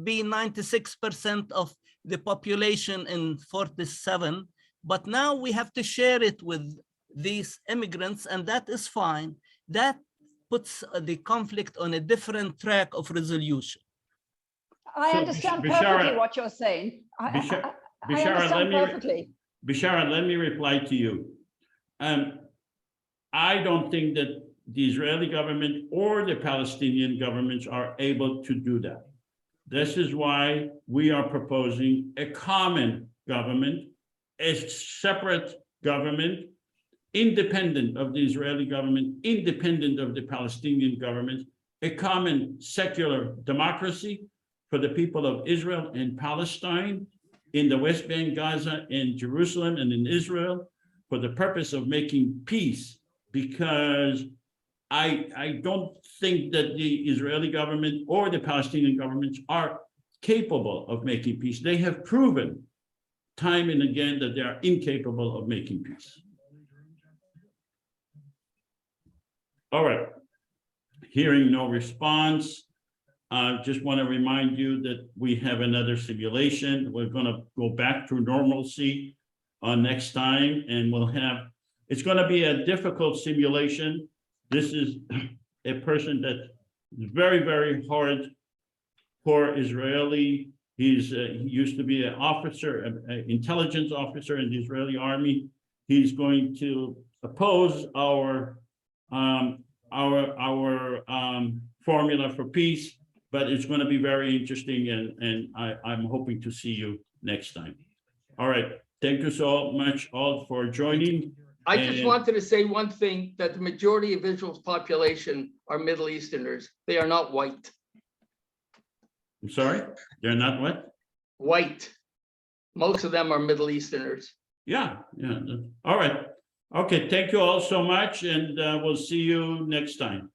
be 96% of the population in 47, but now we have to share it with these immigrants, and that is fine. That puts the conflict on a different track of resolution. I understand perfectly what you're saying. I understand perfectly. Bishara, let me reply to you. I don't think that the Israeli government or the Palestinian governments are able to do that. This is why we are proposing a common government, a separate government, independent of the Israeli government, independent of the Palestinian government, a common secular democracy for the people of Israel and Palestine, in the West Bank, Gaza, and Jerusalem, and in Israel, for the purpose of making peace, because I don't think that the Israeli government or the Palestinian governments are capable of making peace. They have proven time and again that they are incapable of making peace. All right. Hearing no response, I just want to remind you that we have another simulation. We're going to go back to normalcy next time, and it's going to be a difficult simulation. This is a person that is very, very hard for Israeli. He used to be an officer, an intelligence officer in the Israeli army. He's going to oppose our formula for peace, but it's going to be very interesting, and I'm hoping to see you next time. All right. Thank you so much all for joining. I just wanted to say one thing, that the majority of Israel's population are Middle Easterners. They are not white. I'm sorry? They're not what? White. Most of them are Middle Easterners. Yeah. All right. Okay. Thank you all so much, and we'll see you next time.